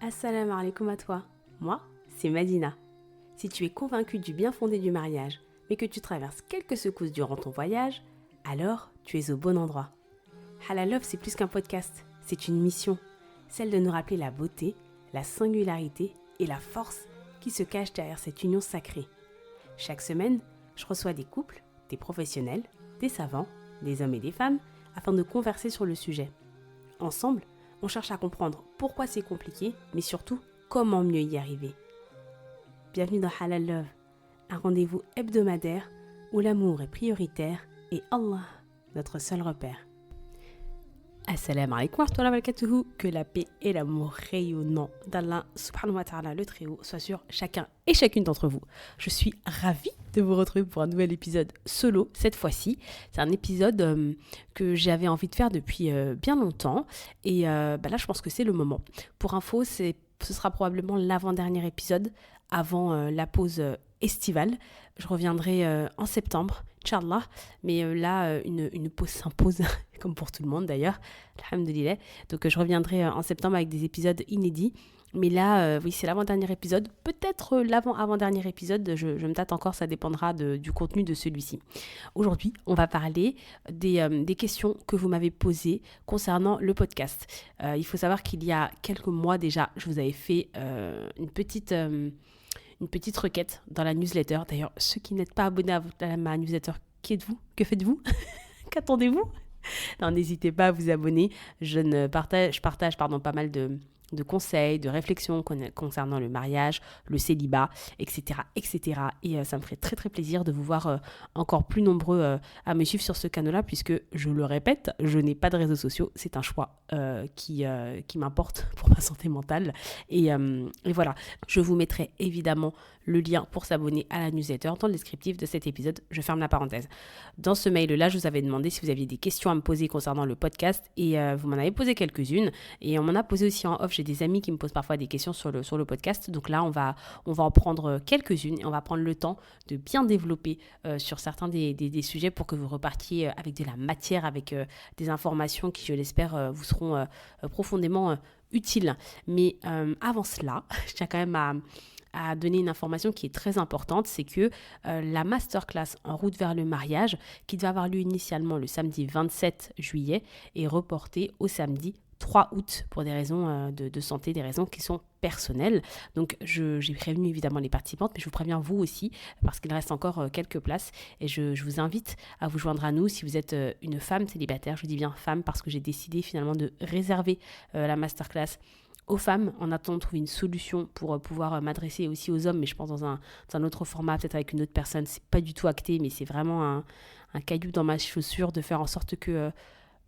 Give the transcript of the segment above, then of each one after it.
Assalamu alaikum à toi. Moi, c'est Madina. Si tu es convaincu du bien fondé du mariage, mais que tu traverses quelques secousses durant ton voyage, alors tu es au bon endroit. Halal Love, c'est plus qu'un podcast, c'est une mission. Celle de nous rappeler la beauté, la singularité et la force qui se cachent derrière cette union sacrée. Chaque semaine, je reçois des couples, des professionnels, des savants, des hommes et des femmes, afin de converser sur le sujet. Ensemble, on cherche à comprendre pourquoi c'est compliqué, mais surtout comment mieux y arriver. Bienvenue dans Halal Love, un rendez-vous hebdomadaire où l'amour est prioritaire et Allah, notre seul repère. Assalamu alaikum wa rahmatullahi wa barakatuhu, que la paix et l'amour rayonnant d'Allah subhanahu wa ta'ala le Très-Haut soient sur chacun et chacune d'entre vous. Je suis ravie de vous retrouver pour un nouvel épisode solo cette fois-ci. C'est un épisode que j'avais envie de faire depuis bien longtemps et là je pense que c'est le moment. Pour info, ce sera probablement l'avant-dernier épisode avant la pause estivale. Je reviendrai en septembre, Inch'Allah, mais là une pause s'impose, comme pour tout le monde d'ailleurs, alhamdoulilah. Donc je reviendrai en septembre avec des épisodes inédits. Mais là, oui, c'est l'avant-dernier épisode. Peut-être l'avant-avant-dernier épisode, je me tâte encore, ça dépendra du contenu de celui-ci. Aujourd'hui, on va parler des questions que vous m'avez posées concernant le podcast. Il faut savoir qu'il y a quelques mois déjà, je vous avais fait une petite requête dans la newsletter. D'ailleurs, ceux qui n'êtes pas abonnés à ma newsletter, qui êtes-vous ? Que faites-vous ? Qu'attendez-vous ? Non, n'hésitez pas à vous abonner. Je partage pas mal de conseils, de réflexions concernant le mariage, le célibat, etc. etc. Et ça me ferait très très plaisir de vous voir encore plus nombreux à me suivre sur ce canal-là, puisque, je le répète, je n'ai pas de réseaux sociaux. C'est un choix qui m'importe pour ma santé mentale. Et voilà, je vous mettrai évidemment le lien pour s'abonner à la newsletter dans le descriptif de cet épisode. Je ferme la parenthèse. Dans ce mail-là, je vous avais demandé si vous aviez des questions à me poser concernant le podcast et vous m'en avez posé quelques-unes et on m'en a posé aussi en off. J'ai des amis qui me posent parfois des questions sur le podcast. Donc là, on va en prendre quelques-unes et on va prendre le temps de bien développer sur certains des sujets pour que vous repartiez avec de la matière, avec des informations qui, je l'espère, vous seront profondément utiles. Mais avant cela, je tiens quand même à donner une information qui est très importante, c'est que la masterclass en route vers le mariage, qui devait avoir lieu initialement le samedi 27 juillet, est reportée au samedi 3 août pour des raisons de santé, des raisons qui sont personnelles. Donc j'ai prévenu évidemment les participantes, mais je vous préviens vous aussi, parce qu'il reste encore quelques places et je vous invite à vous joindre à nous si vous êtes une femme célibataire. Je dis bien femme parce que j'ai décidé finalement de réserver la masterclass aux femmes, en attendant de trouver une solution pour pouvoir m'adresser aussi aux hommes, mais je pense dans un autre format, peut-être avec une autre personne. C'est pas du tout acté, mais c'est vraiment un caillou dans ma chaussure de faire en sorte que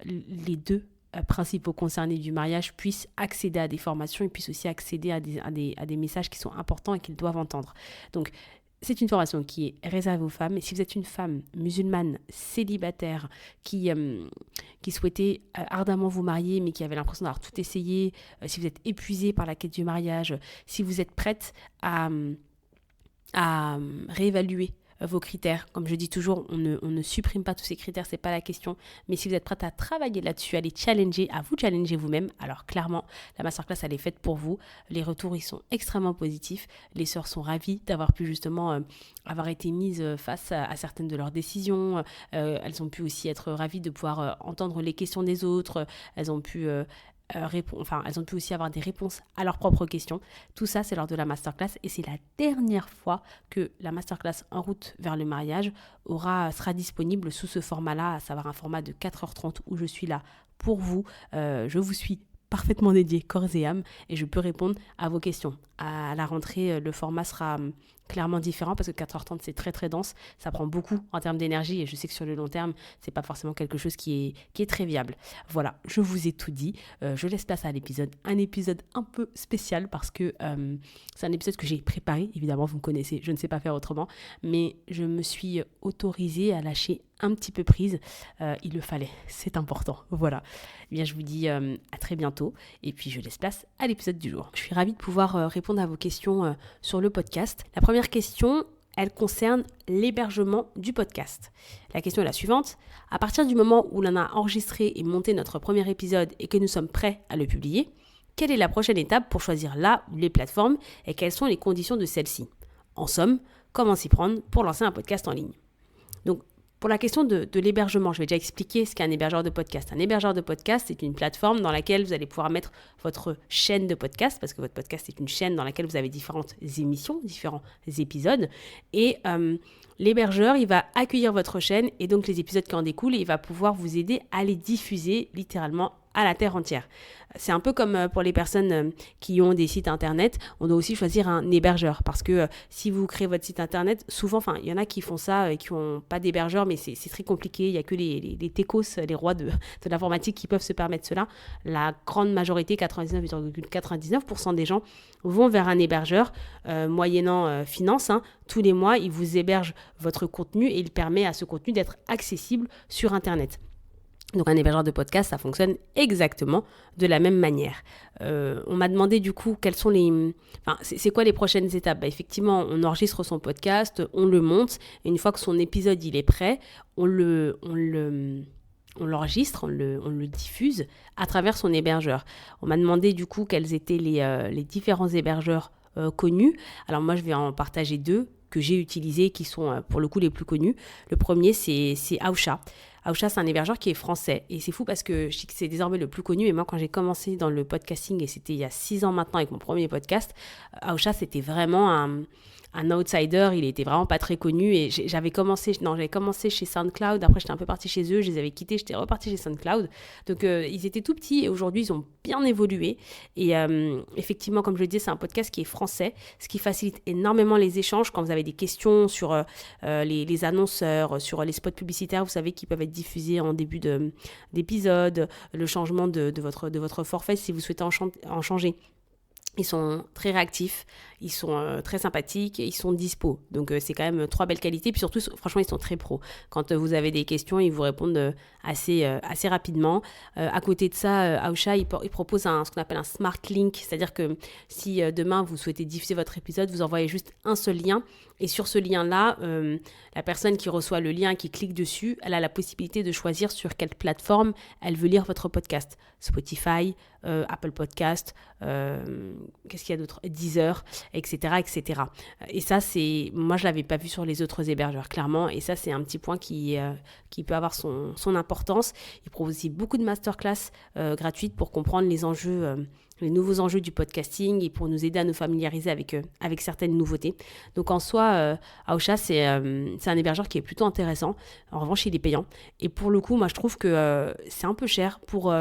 les deux principaux concernés du mariage puissent accéder à des formations et puissent aussi accéder à des messages qui sont importants et qu'ils doivent entendre. Donc, c'est une formation qui est réservée aux femmes. Et si vous êtes une femme musulmane, célibataire, qui souhaitait ardemment vous marier, mais qui avait l'impression d'avoir tout essayé, si vous êtes épuisée par la quête du mariage, si vous êtes prête à réévaluer vos critères. Comme je dis toujours, on ne supprime pas tous ces critères, c'est pas la question. Mais si vous êtes prête à travailler là-dessus, à les challenger, à vous challenger vous-même, alors clairement, la masterclass, elle est faite pour vous. Les retours, ils sont extrêmement positifs. Les sœurs sont ravies d'avoir pu justement avoir été mises face à certaines de leurs décisions. Elles ont pu aussi être ravies de pouvoir entendre les questions des autres. Elles ont pu elles ont pu aussi avoir des réponses à leurs propres questions. Tout ça, c'est lors de la masterclass et c'est la dernière fois que la masterclass en route vers le mariage sera disponible sous ce format-là, à savoir un format de 4h30 où je suis là pour vous. Je vous suis parfaitement dédié corps et âme et je peux répondre à vos questions. À la rentrée, le format sera clairement différent parce que 4h30 c'est très très dense, ça prend beaucoup en termes d'énergie et je sais que sur le long terme c'est pas forcément quelque chose qui est très viable. Voilà, je vous ai tout dit, je laisse place à l'épisode, un épisode un peu spécial parce que c'est un épisode que j'ai préparé, évidemment vous me connaissez, je ne sais pas faire autrement, mais je me suis autorisée à lâcher un petit peu prise, il le fallait, c'est important. Voilà, eh bien je vous dis à très bientôt et puis je laisse place à l'épisode du jour. Je suis ravie de pouvoir répondre à vos questions sur le podcast. La première question, elle concerne l'hébergement du podcast. La question est la suivante. À partir du moment où l'on a enregistré et monté notre premier épisode et que nous sommes prêts à le publier, quelle est la prochaine étape pour choisir là ou les plateformes et quelles sont les conditions de celles-ci. En somme, comment s'y prendre pour lancer un podcast en ligne. Donc, pour la question de l'hébergement, je vais déjà expliquer ce qu'est un hébergeur de podcast. Un hébergeur de podcast, c'est une plateforme dans laquelle vous allez pouvoir mettre votre chaîne de podcast, parce que votre podcast est une chaîne dans laquelle vous avez différentes émissions, différents épisodes. Et l'hébergeur, il va accueillir votre chaîne et donc les épisodes qui en découlent, et il va pouvoir vous aider à les diffuser littéralement à la terre entière. C'est un peu comme pour les personnes qui ont des sites internet, on doit aussi choisir un hébergeur parce que si vous créez votre site internet, souvent, il y en a qui font ça et qui n'ont pas d'hébergeur, mais c'est très compliqué. Il n'y a que les techos, les rois de l'informatique qui peuvent se permettre cela. La grande majorité, 99,99% des gens vont vers un hébergeur moyennant finance. Tous les mois, il vous héberge votre contenu et il permet à ce contenu d'être accessible sur internet. Donc un hébergeur de podcast, ça fonctionne exactement de la même manière. On m'a demandé du coup quelles sont c'est quoi les prochaines étapes. Effectivement, on enregistre son podcast, on le monte, et une fois que son épisode il est prêt, on l'enregistre, on le diffuse à travers son hébergeur. On m'a demandé du coup quels étaient les différents hébergeurs connus. Alors moi je vais en partager 2 que j'ai utilisés qui sont pour le coup les plus connus. Le premier c'est Aosha. Aosha, c'est un hébergeur qui est français et c'est fou parce que je dis que c'est désormais le plus connu, et moi quand j'ai commencé dans le podcasting, et c'était il y a 6 ans maintenant avec mon premier podcast, Aosha c'était vraiment un outsider, il était vraiment pas très connu, et j'avais commencé chez SoundCloud, après j'étais un peu partie chez eux, je les avais quittés, j'étais repartie chez SoundCloud, donc ils étaient tout petits et aujourd'hui ils ont bien évolué, et effectivement comme je le disais c'est un podcast qui est français, ce qui facilite énormément les échanges quand vous avez des questions sur les annonceurs, sur les spots publicitaires, vous savez, qui peuvent être diffusés en début d'épisode, le changement de votre forfait si vous souhaitez en changer. Ils sont très réactifs, ils sont très sympathiques, ils sont dispo. Donc c'est quand même 3 belles qualités. Puis surtout, franchement, ils sont très pros. Quand vous avez des questions, ils vous répondent assez rapidement. À côté de ça, Aosha, il propose ce qu'on appelle un smart link. C'est-à-dire que si demain, vous souhaitez diffuser votre épisode, vous envoyez juste un seul lien. Et sur ce lien-là, la personne qui reçoit le lien, qui clique dessus, elle a la possibilité de choisir sur quelle plateforme elle veut lire votre podcast. Spotify, Apple Podcast, qu'est-ce qu'il y a d'autre, Deezer, etc., etc. Et ça, moi, je l'avais pas vu sur les autres hébergeurs, clairement. Et ça, c'est un petit point qui peut avoir son importance. Il propose aussi beaucoup de masterclass gratuites pour comprendre les enjeux, les nouveaux enjeux du podcasting et pour nous aider à nous familiariser avec certaines nouveautés. Donc en soi, Aosha, c'est un hébergeur qui est plutôt intéressant. En revanche, il est payant. Et pour le coup, moi, je trouve que c'est un peu cher pour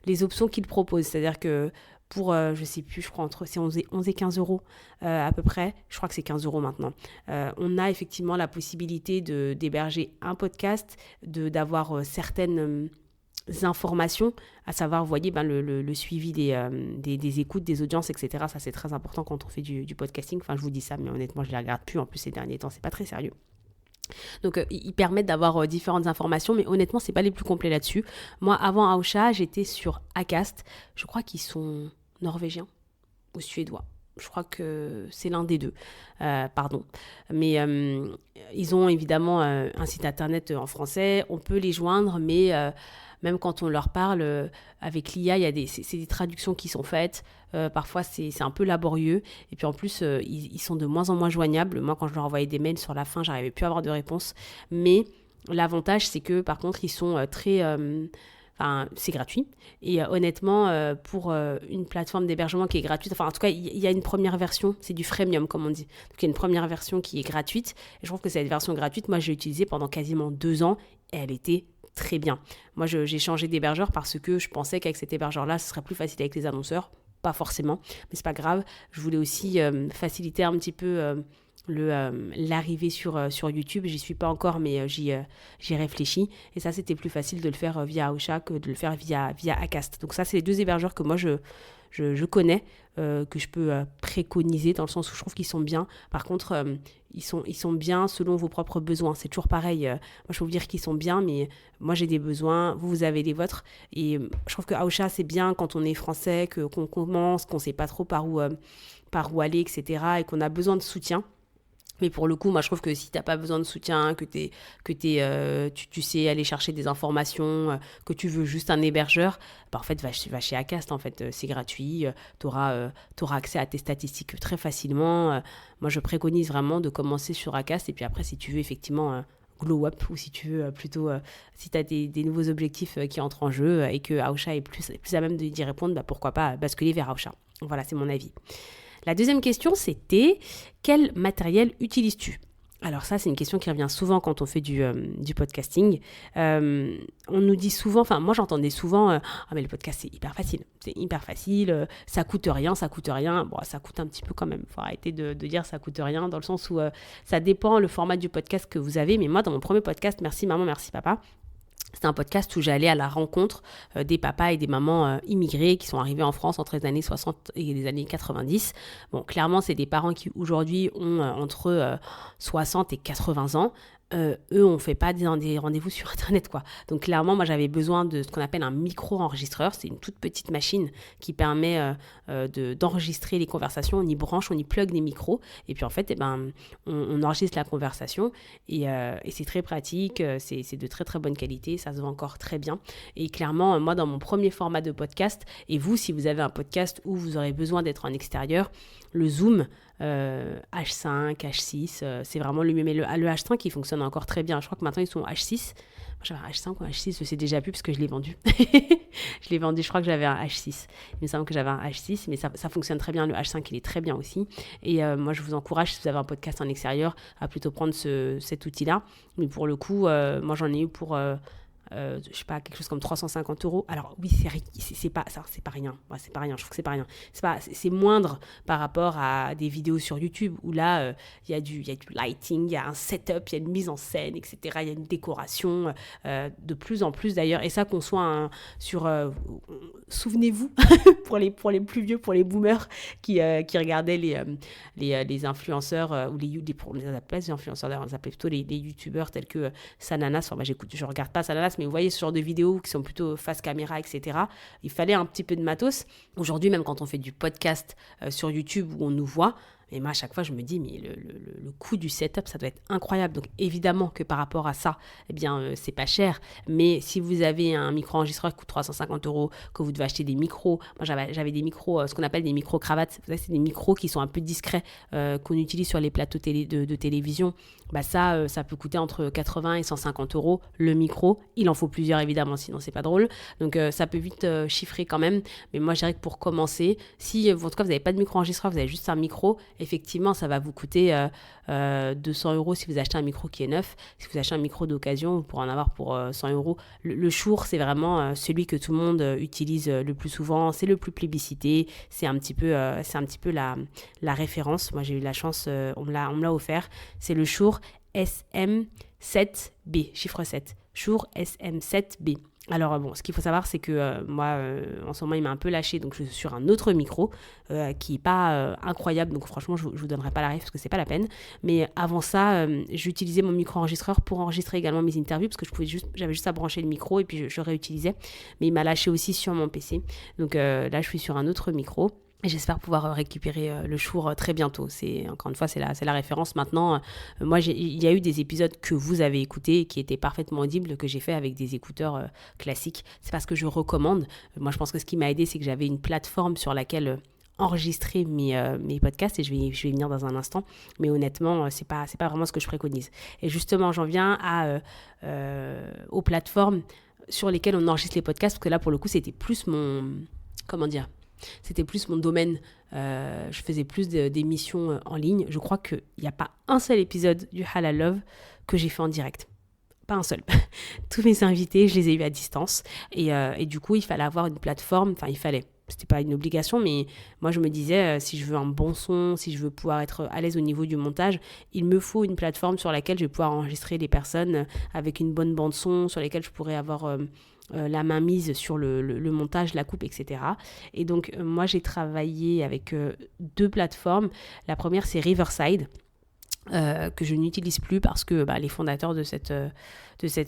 les options qu'il propose. C'est-à-dire que pour, je sais plus, je crois c'est 11 et 15 euros à peu près. Je crois que c'est 15 euros maintenant. On a effectivement la possibilité d'héberger un podcast, d'avoir certaines informations, à savoir, vous voyez, le suivi des écoutes, des audiences, etc. Ça, c'est très important quand on fait du podcasting. Enfin, je vous dis ça, mais honnêtement, je ne les regarde plus. En plus, ces derniers temps, c'est pas très sérieux. Donc, ils permettent d'avoir différentes informations, mais honnêtement, c'est pas les plus complets là-dessus. Moi, avant Aosha, j'étais sur Acast. Je crois qu'ils sont norvégiens ou suédois. Je crois que c'est l'un des deux, pardon. Mais ils ont évidemment un site internet en français. On peut les joindre, mais même quand on leur parle, avec l'IA, c'est des traductions qui sont faites. Parfois, c'est un peu laborieux. Et puis en plus, ils sont de moins en moins joignables. Moi, quand je leur envoyais des mails sur la fin, j'arrivais plus à avoir de réponse. Mais l'avantage, c'est que par contre, ils sont très... c'est gratuit. Et honnêtement, pour une plateforme d'hébergement qui est gratuite, en tout cas, il y a une première version, c'est du freemium, comme on dit. Donc, il y a une première version qui est gratuite. Et je trouve que cette version gratuite, moi, je l'ai utilisée pendant quasiment 2 ans et elle était très bien. Moi, j'ai changé d'hébergeur parce que je pensais qu'avec cet hébergeur-là, ce serait plus facile avec les annonceurs. Pas forcément, mais c'est pas grave. Je voulais aussi faciliter un petit peu l'arrivée sur YouTube. J'y suis pas encore, mais j'y réfléchis. Et ça, c'était plus facile de le faire via Aosha que de le faire via Acast. Donc ça, c'est les 2 hébergeurs que moi, je connais, que je peux préconiser dans le sens où je trouve qu'ils sont bien. Par contre, ils sont bien selon vos propres besoins. C'est toujours pareil. Moi, je peux vous dire qu'ils sont bien, mais moi, j'ai des besoins. Vous avez les vôtres. Et je trouve que Aosha, c'est bien quand on est français, qu'on commence, qu'on ne sait pas trop par où aller, etc. et qu'on a besoin de soutien. Mais pour le coup, moi, je trouve que si tu n'as pas besoin de soutien, tu sais aller chercher des informations, que tu veux juste un hébergeur, en fait, va chez Acast. En fait, c'est gratuit. Tu auras accès à tes statistiques très facilement. Moi, je préconise vraiment de commencer sur Acast. Et puis après, si tu veux effectivement glow up, ou si tu veux plutôt, si tu as des nouveaux objectifs qui entrent en jeu et que Aosha est plus à même d'y répondre, pourquoi pas basculer vers Aosha. Voilà, c'est mon avis. La deuxième question, c'était quel matériel utilises-tu ? Alors ça, c'est une question qui revient souvent quand on fait du podcasting. On nous dit souvent, enfin moi j'entendais souvent, ah mais le podcast c'est hyper facile, ça coûte rien. Bon, ça coûte un petit peu quand même, faut arrêter de dire ça coûte rien, dans le sens où ça dépend le format du podcast que vous avez. Mais moi, dans mon premier podcast, Merci maman, merci papa, c'était un podcast où j'allais à la rencontre des papas et des mamans immigrés qui sont arrivés en France entre les années 60 et les années 90. Bon, clairement, c'est des parents qui aujourd'hui ont entre 60 et 80 ans. Eux, on ne fait pas des rendez-vous sur Internet, quoi. Donc, clairement, moi, j'avais besoin de ce qu'on appelle un micro-enregistreur. C'est une toute petite machine qui permet d'enregistrer les conversations. On y branche, on y plug des micros. Et puis, en fait, on enregistre la conversation. Et c'est très pratique. C'est de très, très bonne qualité. Ça se vend encore très bien. Et clairement, moi, dans mon premier format de podcast, et vous, si vous avez un podcast où vous aurez besoin d'être en extérieur, le Zoom, H5, H6, c'est vraiment le mieux. Mais le H5, il fonctionne encore très bien. Je crois que maintenant, ils sont H6. Moi, j'avais un H5 ou un H6, je sais déjà plus parce que je l'ai vendu. Je crois que j'avais un H6. Il me semble que j'avais un H6, mais ça fonctionne très bien. Le H5, il est très bien aussi. Et moi, je vous encourage, si vous avez un podcast en extérieur, à plutôt prendre cet outil-là. Mais pour le coup, moi, j'en ai eu pour... je sais pas, quelque chose comme 350 €. Alors oui, c'est pas rien. Ouais, c'est pas rien, je trouve que c'est pas rien. C'est moindre par rapport à des vidéos sur YouTube où là, il y a du lighting, il y a un setup, il y a une mise en scène, etc. Il y a une décoration, de plus en plus d'ailleurs. Et ça, qu'on soit souvenez-vous, pour les plus vieux, pour les boomers qui regardaient les influenceurs, ou on les appelle pas les influenceurs, on les appelait plutôt les youtubeurs tels que Sananas. Enfin, je regarde pas Sananas, mais vous voyez ce genre de vidéos qui sont plutôt face caméra, etc. Il fallait un petit peu de matos. Aujourd'hui, même quand on fait du podcast sur YouTube où on nous voit, et moi, à chaque fois, je me dis, mais le coût du setup, ça doit être incroyable. Donc, évidemment que par rapport à ça, eh bien, c'est pas cher. Mais si vous avez un micro-enregistreur qui coûte 350 €, que vous devez acheter des micros. Moi, j'avais des micros, ce qu'on appelle des micro-cravates. Vous savez, c'est des micros qui sont un peu discrets, qu'on utilise sur les plateaux de télévision. Ça peut coûter entre 80 et 150 € le micro. Il en faut plusieurs, évidemment, sinon c'est pas drôle. Donc, ça peut vite chiffrer quand même. Mais moi, je dirais que pour commencer, si en tout cas, vous n'avez pas de micro-enregistreur, vous avez juste un micro, effectivement, ça va vous coûter 200 € si vous achetez un micro qui est neuf. Si vous achetez un micro d'occasion, vous pourrez en avoir pour 100 €. Le Shure, c'est vraiment celui que tout le monde utilise le plus souvent. C'est le plus plébiscité. C'est un petit peu la référence. Moi, j'ai eu la chance, on me l'a offert. C'est le Shure SM7B, chiffre 7. Shure SM7B. Alors bon, ce qu'il faut savoir, c'est que moi, en ce moment, il m'a un peu lâché, donc je suis sur un autre micro qui n'est pas incroyable, donc franchement, je ne vous donnerai pas la ref parce que c'est pas la peine. Mais avant ça, j'utilisais mon micro-enregistreur pour enregistrer également mes interviews parce que j'avais juste à brancher le micro et puis je réutilisais. Mais il m'a lâché aussi sur mon PC. Donc là, je suis sur un autre micro. Et j'espère pouvoir récupérer le Shure très bientôt. Encore une fois, c'est la référence. Maintenant, moi, il y a eu des épisodes que vous avez écoutés qui étaient parfaitement audibles, que j'ai fait avec des écouteurs classiques. C'est parce que je recommande. Moi, je pense que ce qui m'a aidé, c'est que j'avais une plateforme sur laquelle enregistrer mes podcasts, et je vais venir dans un instant. Mais honnêtement, c'est pas vraiment ce que je préconise. Et justement, j'en viens aux plateformes sur lesquelles on enregistre les podcasts, parce que là, pour le coup, c'était plus c'était plus mon domaine. Je faisais plus d'émissions en ligne. Je crois qu'il n'y a pas un seul épisode du Halal Love que j'ai fait en direct. Pas un seul. Tous mes invités, je les ai eus à distance. Et du coup, il fallait avoir une plateforme. Enfin, c'était pas une obligation, mais moi, je me disais, si je veux un bon son, si je veux pouvoir être à l'aise au niveau du montage, il me faut une plateforme sur laquelle je vais pouvoir enregistrer les personnes avec une bonne bande son, sur lesquelles je pourrais avoir la main mise sur le montage, la coupe, etc. Et donc, moi, j'ai travaillé avec 2 plateformes. La première, c'est Riverside. que je n'utilise plus parce que les fondateurs de cette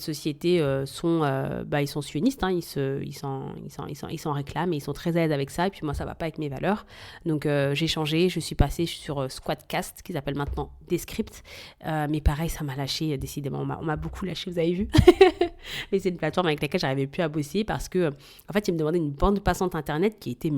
société ils sont sionistes, hein, ils s'en réclament et ils sont très à l'aise avec ça, et puis moi ça va pas avec mes valeurs, donc j'ai changé, je suis passée sur Squadcast qui s'appelle maintenant Descript, mais pareil ça m'a lâché décidément, on m'a beaucoup lâché, vous avez vu. Mais c'est une plateforme avec laquelle j'arrivais plus à bosser parce que en fait ils me demandaient une bande passante internet qui était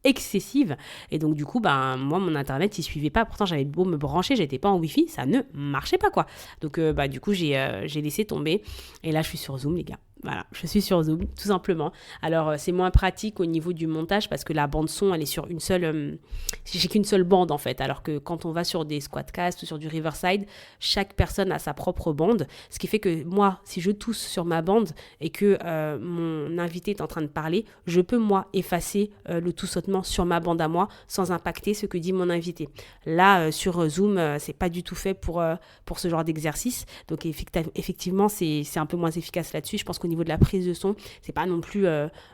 excessive, et donc du coup moi mon internet il suivait pas, pourtant j'avais beau me brancher, j'étais pas en wifi, ça ne marchait pas quoi, donc du coup j'ai laissé tomber, et là je suis sur Zoom les gars. Voilà, je suis sur Zoom, tout simplement. Alors, c'est moins pratique au niveau du montage parce que la bande-son, elle est sur une seule... j'ai qu'une seule bande, en fait. Alors que quand on va sur des Squadcasts ou sur du Riverside, chaque personne a sa propre bande. Ce qui fait que moi, si je tousse sur ma bande et que mon invité est en train de parler, je peux, moi, effacer le tout-sautement sur ma bande à moi sans impacter ce que dit mon invité. Là, sur Zoom, c'est pas du tout fait pour ce genre d'exercice. Donc, effectivement, c'est un peu moins efficace là-dessus. Je pense qu'au niveau de la prise de son, c'est pas non plus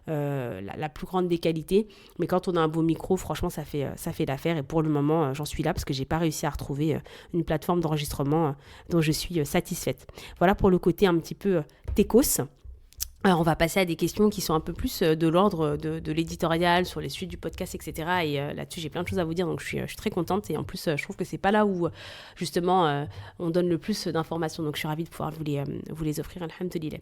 la plus grande des qualités, mais quand on a un beau micro, franchement ça fait l'affaire, et pour le moment j'en suis là parce que j'ai pas réussi à retrouver une plateforme d'enregistrement dont je suis satisfaite. Voilà pour le côté un petit peu techos. Alors on va passer à des questions qui sont un peu plus de l'ordre de l'éditorial, sur les suites du podcast, etc. Et là-dessus, j'ai plein de choses à vous dire, donc je suis très contente. Et en plus, je trouve que c'est pas là où, justement, on donne le plus d'informations. Donc je suis ravie de pouvoir vous les offrir, alhamdoulilah.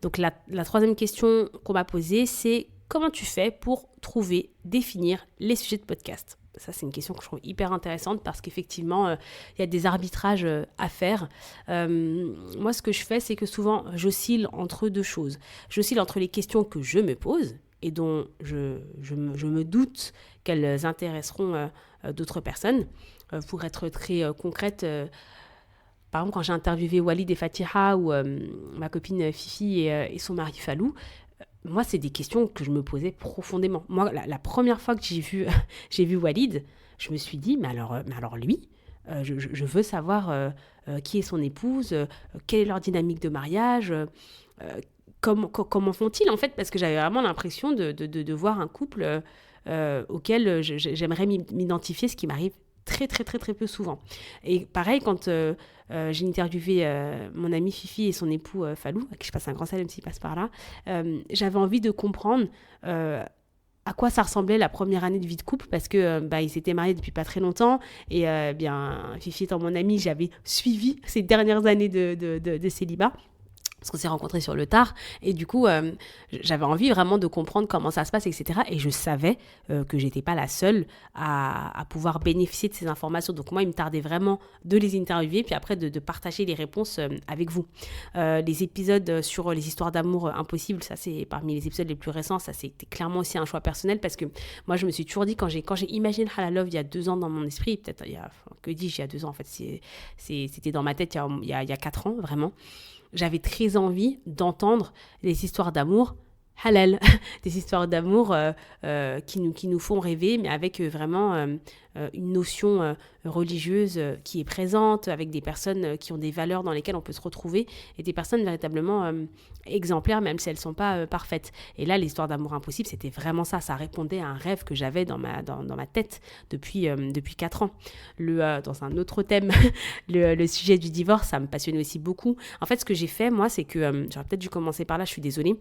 Donc la troisième question qu'on m'a posée, c'est comment tu fais pour trouver, définir les sujets de podcast ? Ça, c'est une question que je trouve hyper intéressante parce qu'effectivement, il y a des arbitrages à faire. Moi, ce que je fais, c'est que souvent, j'oscille entre deux choses. J'oscille entre les questions que je me pose et dont je me doute qu'elles intéresseront d'autres personnes. Pour être très concrète, par exemple, quand j'ai interviewé Walid et Fatiha ou ma copine Fifi et son mari Falou, moi, c'est des questions que je me posais profondément. Moi, la première fois que j'ai vu Walid, je me suis dit, mais alors lui, je veux savoir qui est son épouse, quelle est leur dynamique de mariage, comment font-ils en fait, parce que j'avais vraiment l'impression de voir un couple auquel j'aimerais m'identifier, ce qui m'arrive très très très très peu souvent. Et pareil, quand j'ai interviewé mon amie Fifi et son époux Falou, à qui je passe un grand salam s'il passe par là, j'avais envie de comprendre à quoi ça ressemblait la première année de vie de couple, parce que ils s'étaient mariés depuis pas très longtemps, et Fifi étant mon amie, j'avais suivi ces dernières années de célibat, parce qu'on s'est rencontrés sur le tard, et du coup, j'avais envie vraiment de comprendre comment ça se passe, etc. Et je savais que j'étais pas la seule à pouvoir bénéficier de ces informations. Donc moi, il me tardait vraiment de les interviewer, puis après de partager les réponses avec vous. Les épisodes sur les histoires d'amour impossibles, ça c'est parmi les épisodes les plus récents, ça c'était clairement aussi un choix personnel, parce que moi, je me suis toujours dit, quand j'ai imaginé Halal Love il y a 2 ans dans mon esprit, peut-être, il y a 2 ans en fait, c'était dans ma tête il y a 4 ans, vraiment. J'avais très envie d'entendre des histoires d'amour halal, des histoires d'amour qui nous font rêver, mais avec vraiment une notion religieuse qui est présente, avec des personnes qui ont des valeurs dans lesquelles on peut se retrouver, et des personnes véritablement exemplaires, même si elles ne sont pas parfaites. Et là, l'histoire d'amour impossible, c'était vraiment ça. Ça répondait à un rêve que j'avais dans ma tête depuis 4 ans. Dans un autre thème, le sujet du divorce, ça me passionnait aussi beaucoup. En fait, ce que j'ai fait, moi, c'est que, j'aurais peut-être dû commencer par là, je suis désolée.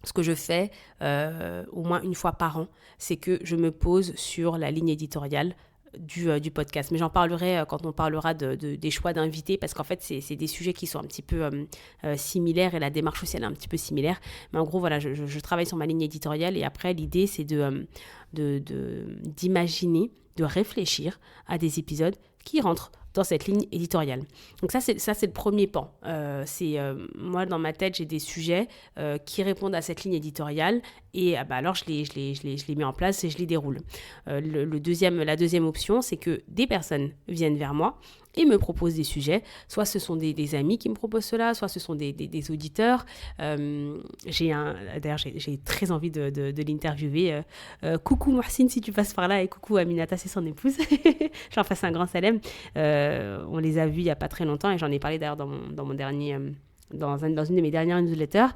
Ce que je fais au moins une fois par an, c'est que je me pose sur la ligne éditoriale du podcast. Mais j'en parlerai quand on parlera des choix d'invités, parce qu'en fait, c'est des sujets qui sont un petit peu similaires, et la démarche aussi, elle est un petit peu similaire. Mais en gros, voilà, je travaille sur ma ligne éditoriale, et après, l'idée, c'est d'imaginer, de réfléchir à des épisodes qui rentrent dans cette ligne éditoriale. Donc ça, c'est le premier pan. Moi, dans ma tête, j'ai des sujets qui répondent à cette ligne éditoriale, et alors je les mets en place et je les déroule. La deuxième option, c'est que des personnes viennent vers moi et me proposent des sujets. Soit ce sont des amis qui me proposent cela, soit ce sont des auditeurs. D'ailleurs, j'ai très envie de l'interviewer. Coucou Mohsin, si tu passes par là, et coucou Aminata, c'est son épouse. J'en fasse un grand salam. On les a vus il n'y a pas très longtemps, et j'en ai parlé d'ailleurs dans une de mes dernières newsletters.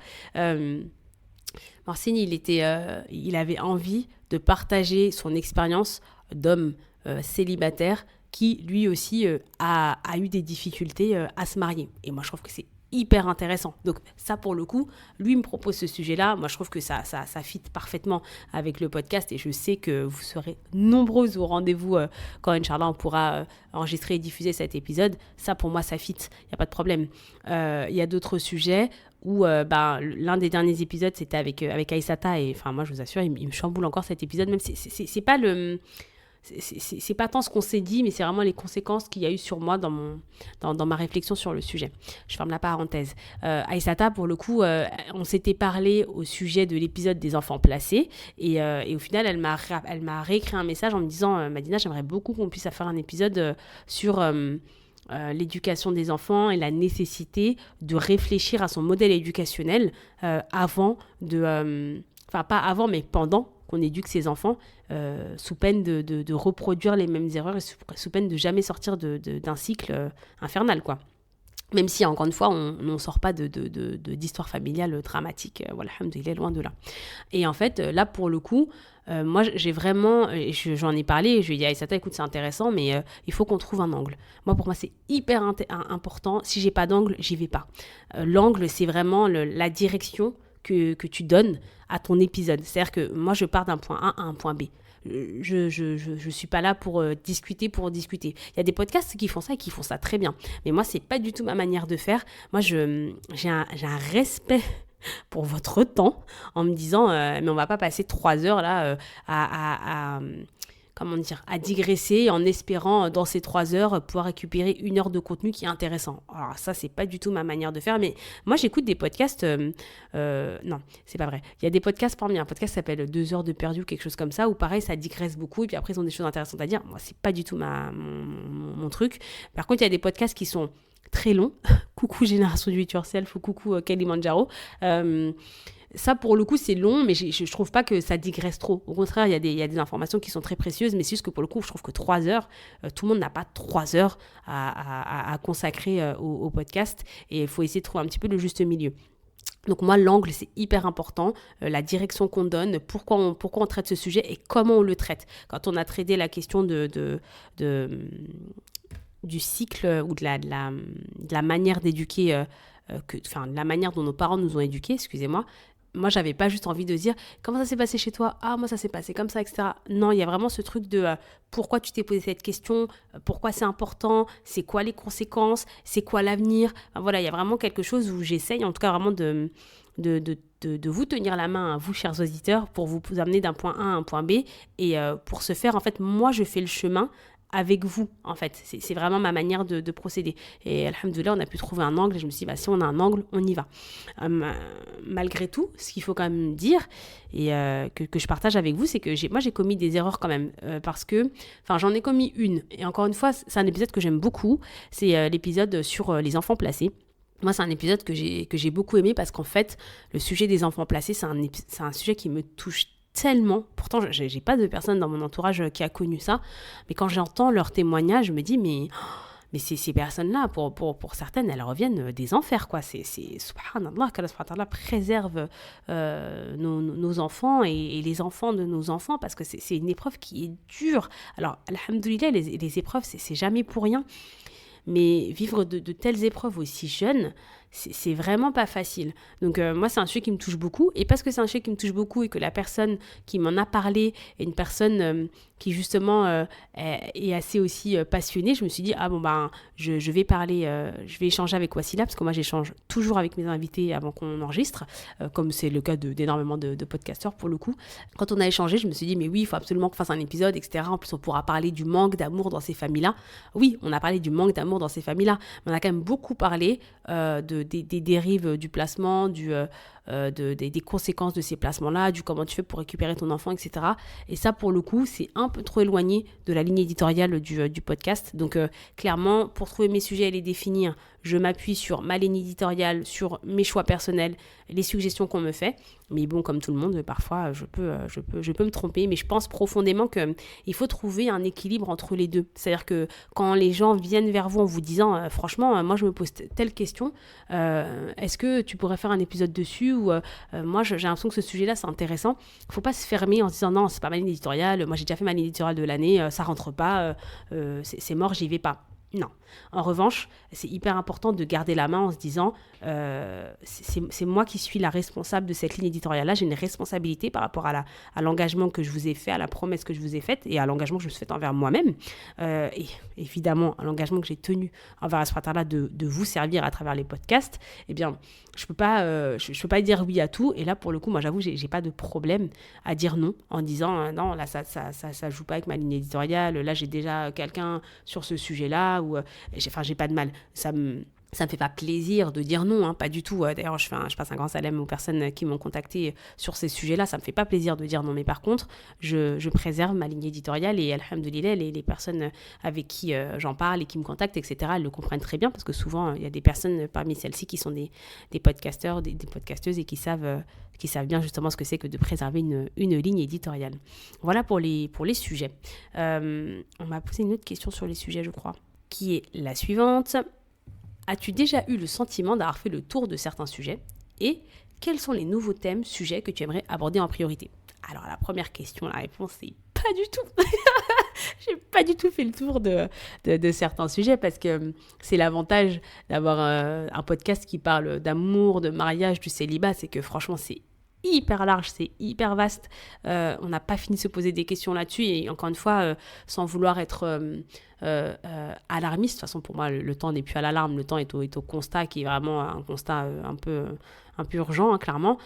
Mohsin, il avait envie de partager son expérience d'homme célibataire qui lui aussi a eu des difficultés à se marier. Et moi, je trouve que c'est hyper intéressant. Donc ça, pour le coup, lui me propose ce sujet-là. Moi, je trouve que ça fit parfaitement avec le podcast et je sais que vous serez nombreuses au rendez-vous quand, Inch'Allah, on pourra enregistrer et diffuser cet épisode. Ça, pour moi, ça fit. Il n'y a pas de problème. Il y a d'autres sujets où l'un des derniers épisodes, c'était avec Aïssata et moi, je vous assure, il me chamboule encore cet épisode. Même c'est pas le... C'est pas tant ce qu'on s'est dit, mais c'est vraiment les conséquences qu'il y a eu sur moi dans ma réflexion sur le sujet. Je ferme la parenthèse. Aïssata, pour le coup, on s'était parlé au sujet de l'épisode des enfants placés et au final, elle m'a réécrit un message en me disant Madina, j'aimerais beaucoup qu'on puisse faire un épisode sur l'éducation des enfants et la nécessité de réfléchir à son modèle éducationnel avant de... pas avant, mais pendant qu'on éduque ses enfants sous peine de reproduire les mêmes erreurs et sous peine de jamais sortir d'un cycle infernal, quoi. Même si, encore une fois, on ne sort pas d'histoire familiale dramatique. Voilà, alhamdoulilah, loin de là. Et en fait, là, pour le coup, moi, j'ai vraiment... J'en ai parlé, je lui ai dit à Aïssata, écoute, c'est intéressant, mais il faut qu'on trouve un angle. Pour moi, c'est hyper important. Si j'ai pas d'angle, j'y vais pas. L'angle, c'est vraiment la direction que tu donnes à ton épisode. C'est-à-dire que moi, je pars d'un point A à un point B. Je suis pas là pour discuter pour discuter. Il y a des podcasts qui font ça et qui font ça très bien. Mais moi, c'est pas du tout ma manière de faire. Moi, j'ai un respect pour votre temps en me disant mais on va pas passer 3 heures là à digresser en espérant dans ces 3 heures pouvoir récupérer 1 heure de contenu qui est intéressant. Alors ça, c'est pas du tout ma manière de faire, mais moi j'écoute des podcasts, non, c'est pas vrai. Il y a des podcasts, parmi un podcast qui s'appelle 2 heures de perdu, quelque chose comme ça, où pareil, ça digresse beaucoup, et puis après ils ont des choses intéressantes à dire. Moi, c'est pas du tout mon truc. Par contre, il y a des podcasts qui sont très longs. Coucou Génération du It Yourself, ou coucou Kilimanjaro. Ça, pour le coup, c'est long, mais je trouve pas que ça digresse trop. Au contraire, il y a des informations qui sont très précieuses, mais c'est juste que pour le coup, je trouve que 3 heures, tout le monde n'a pas 3 heures à consacrer au podcast, et il faut essayer de trouver un petit peu le juste milieu. Donc moi, l'angle, c'est hyper important, la direction qu'on donne, pourquoi on traite ce sujet et comment on le traite. Quand on a traité la question du cycle ou de la manière d'éduquer, de la manière dont nos parents nous ont éduqués, excusez-moi, moi, j'avais pas juste envie de dire comment ça s'est passé chez toi, moi ça s'est passé comme ça, etc. Non, il y a vraiment ce truc de pourquoi tu t'es posé cette question, pourquoi c'est important, c'est quoi les conséquences, c'est quoi l'avenir. Voilà, il y a vraiment quelque chose où j'essaye, en tout cas vraiment de vous tenir la main, vous chers auditeurs, pour vous amener d'un point A à un point B. Et pour ce faire, en fait, moi je fais le chemin avec vous, en fait. C'est vraiment ma manière de procéder. Et alhamdoulilah, on a pu trouver un angle. Et je me suis dit, si on a un angle, on y va. Malgré tout, ce qu'il faut quand même dire, et que je partage avec vous, c'est que j'ai commis des erreurs quand même. Parce que, j'en ai commis une. Et encore une fois, c'est un épisode que j'aime beaucoup. C'est l'épisode sur les enfants placés. Moi, c'est un épisode que j'ai beaucoup aimé parce qu'en fait, le sujet des enfants placés, c'est un sujet qui me touche tellement. Pourtant, j'ai pas de personne dans mon entourage qui a connu ça, mais quand j'entends leurs témoignages, je me dis mais ces personnes-là, pour certaines, elles reviennent des enfers, quoi. C'est subhanallah, qu'Allah subhanahu wa ta'ala préserve nos enfants et les enfants de nos enfants, parce que c'est une épreuve qui est dure. Alors, alhamdoulilah, les épreuves, c'est jamais pour rien. Mais vivre de telles épreuves aussi jeunes, c'est vraiment pas facile. Donc moi, c'est un sujet qui me touche beaucoup. Et parce que c'est un sujet qui me touche beaucoup et que la personne qui m'en a parlé est une personne qui justement est assez aussi passionnée, je me suis dit, je vais parler, je vais échanger avec Wassila, parce que moi, j'échange toujours avec mes invités avant qu'on enregistre, comme c'est le cas d'énormément de podcasteurs pour le coup. Quand on a échangé, je me suis dit, mais oui, il faut absolument qu'on fasse un épisode, etc. En plus, on pourra parler du manque d'amour dans ces familles-là. Oui, on a parlé du manque d'amour dans ces familles-là, mais on a quand même beaucoup parlé des dérives du placement, des conséquences de ces placements-là, du comment tu fais pour récupérer ton enfant, etc. Et ça, pour le coup, c'est un peu trop éloigné de la ligne éditoriale du podcast. Donc, clairement, pour trouver mes sujets et les définir, je m'appuie sur ma ligne éditoriale, sur mes choix personnels, les suggestions qu'on me fait. Mais bon, comme tout le monde, parfois, je peux me tromper. Mais je pense profondément qu'il faut trouver un équilibre entre les deux. C'est-à-dire que quand les gens viennent vers vous en vous disant « Franchement, moi, je me pose telle question, est-ce que tu pourrais faire un épisode dessus ?» ou moi j'ai l'impression que ce sujet-là c'est intéressant. Il ne faut pas se fermer en se disant non, c'est pas ma ligne éditoriale, moi j'ai déjà fait ma ligne éditoriale de l'année, ça rentre pas, c'est mort, j'y vais pas. Non. En revanche, c'est hyper important de garder la main en se disant c'est moi qui suis la responsable de cette ligne éditoriale-là. J'ai une responsabilité par rapport à l'engagement que je vous ai fait, à la promesse que je vous ai faite et à l'engagement que je me suis fait envers moi-même. Et évidemment, à l'engagement que j'ai tenu envers Allah de vous servir à travers les podcasts. Eh bien, je peux pas dire oui à tout. Et là, pour le coup, moi, j'avoue, j'ai pas de problème à dire non en disant non, là, ça joue pas avec ma ligne éditoriale. Là, j'ai déjà quelqu'un sur ce sujet-là. Ou j'ai pas de mal. Ça me fait pas plaisir de dire non, pas du tout. D'ailleurs, je passe un grand salam aux personnes qui m'ont contacté sur ces sujets-là. Ça me fait pas plaisir de dire non, mais par contre, je préserve ma ligne éditoriale et alhamdoulilah, les personnes avec qui j'en parle et qui me contactent, etc., elles le comprennent très bien parce que souvent, il y a des personnes parmi celles-ci qui sont des podcasteurs, des podcasteuses et qui savent bien justement ce que c'est que de préserver une ligne éditoriale. Voilà pour les sujets. On m'a posé une autre question sur les sujets, je crois, qui est la suivante. As-tu déjà eu le sentiment d'avoir fait le tour de certains sujets? Et quels sont les nouveaux thèmes, sujets que tu aimerais aborder en priorité? Alors la première question, la réponse c'est pas du tout. J'ai pas du tout fait le tour de certains sujets parce que c'est l'avantage d'avoir un podcast qui parle d'amour, de mariage, du célibat, c'est que franchement c'est hyper large, c'est hyper vaste. On n'a pas fini de se poser des questions là-dessus et encore une fois, sans vouloir être alarmiste, de toute façon pour moi le temps n'est plus à l'alarme, le temps est au constat qui est vraiment un constat un peu urgent, clairement.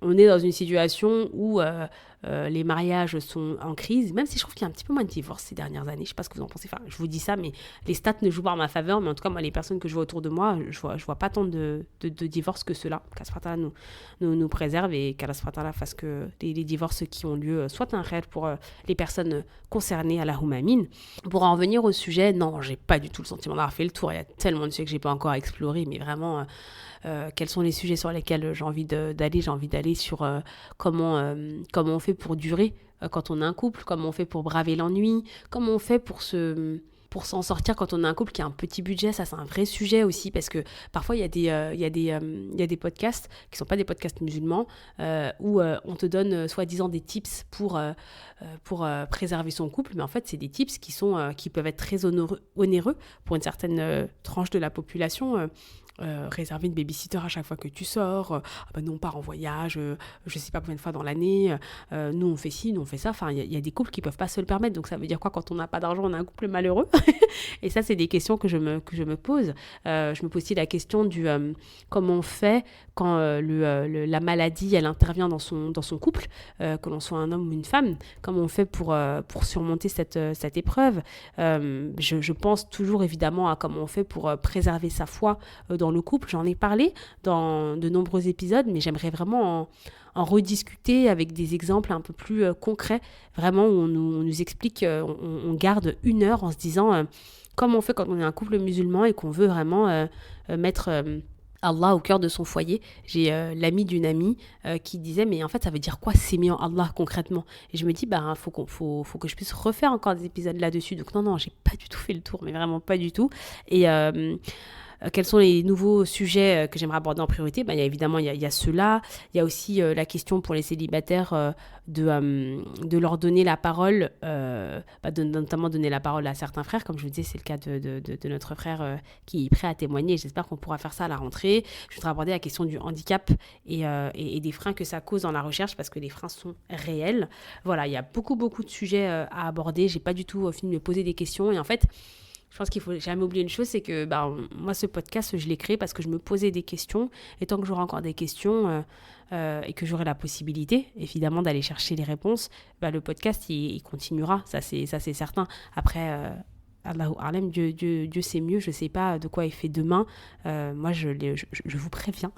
On est dans une situation où les mariages sont en crise, même si je trouve qu'il y a un petit peu moins de divorces ces dernières années. Je ne sais pas ce que vous en pensez. Enfin, je vous dis ça, mais les stats ne jouent pas en ma faveur. Mais en tout cas, moi, les personnes que je vois autour de moi, je vois pas tant de divorces que cela. Qu'Allah nous préserve et qu'Allah fasse que les divorces qui ont lieu soient un réel pour les personnes concernées à la Humamine. Pour en revenir au sujet, non, j'ai pas du tout le sentiment d'avoir fait le tour. Il y a tellement de sujets que j'ai pas encore exploré, mais vraiment... quels sont les sujets sur lesquels j'ai envie d'aller sur comment on fait pour durer quand on est un couple, comment on fait pour braver l'ennui, comment on fait pour s'en sortir quand on a un couple qui a un petit budget. Ça c'est un vrai sujet aussi parce que parfois il y a des podcasts qui sont pas des podcasts musulmans où on te donne soi-disant des tips pour préserver son couple, mais en fait c'est des tips qui peuvent être très onéreux pour une certaine tranche de la population. Réserver une babysitter à chaque fois que tu sors, nous on part en voyage, je sais pas combien de fois dans l'année, nous on fait ci, nous on fait ça, enfin il y a des couples qui peuvent pas se le permettre, donc ça veut dire quoi quand on n'a pas d'argent, on a un couple malheureux? Et ça c'est des questions que je me pose. Je me pose aussi la question du comment on fait quand la maladie elle intervient dans son couple, que l'on soit un homme ou une femme, comment on fait pour surmonter cette épreuve. Je pense toujours évidemment à comment on fait pour préserver sa foi dans le couple. J'en ai parlé dans de nombreux épisodes, mais j'aimerais vraiment en rediscuter avec des exemples un peu plus concrets, vraiment où on nous explique, on garde 1 heure en se disant comment on fait quand on est un couple musulman et qu'on veut vraiment mettre... Allah au cœur de son foyer. J'ai l'ami d'une amie qui disait mais en fait ça veut dire quoi s'aimer en Allah concrètement? Et je me dis faut que je puisse refaire encore des épisodes là-dessus. Donc non, j'ai pas du tout fait le tour, mais vraiment pas du tout. Et quels sont les nouveaux sujets que j'aimerais aborder en priorité? Il y a ceux-là. Il y a aussi la question pour les célibataires de leur donner la parole, notamment donner la parole à certains frères. Comme je vous disais, c'est le cas de notre frère qui est prêt à témoigner. J'espère qu'on pourra faire ça à la rentrée. Je voudrais aborder la question du handicap et des freins que ça cause dans la recherche parce que les freins sont réels. Voilà, il y a beaucoup de sujets à aborder. J'ai pas du tout fini de me poser des questions et en fait... Je pense qu'il faut jamais oublier une chose, c'est que moi, ce podcast, je l'ai créé parce que je me posais des questions. Et tant que j'aurai encore des questions et que j'aurai la possibilité, évidemment, d'aller chercher les réponses, le podcast, il continuera. Ça, c'est certain. Après, Allahu A'lam, Dieu sait mieux. Je ne sais pas de quoi il fait demain. Moi, je vous préviens.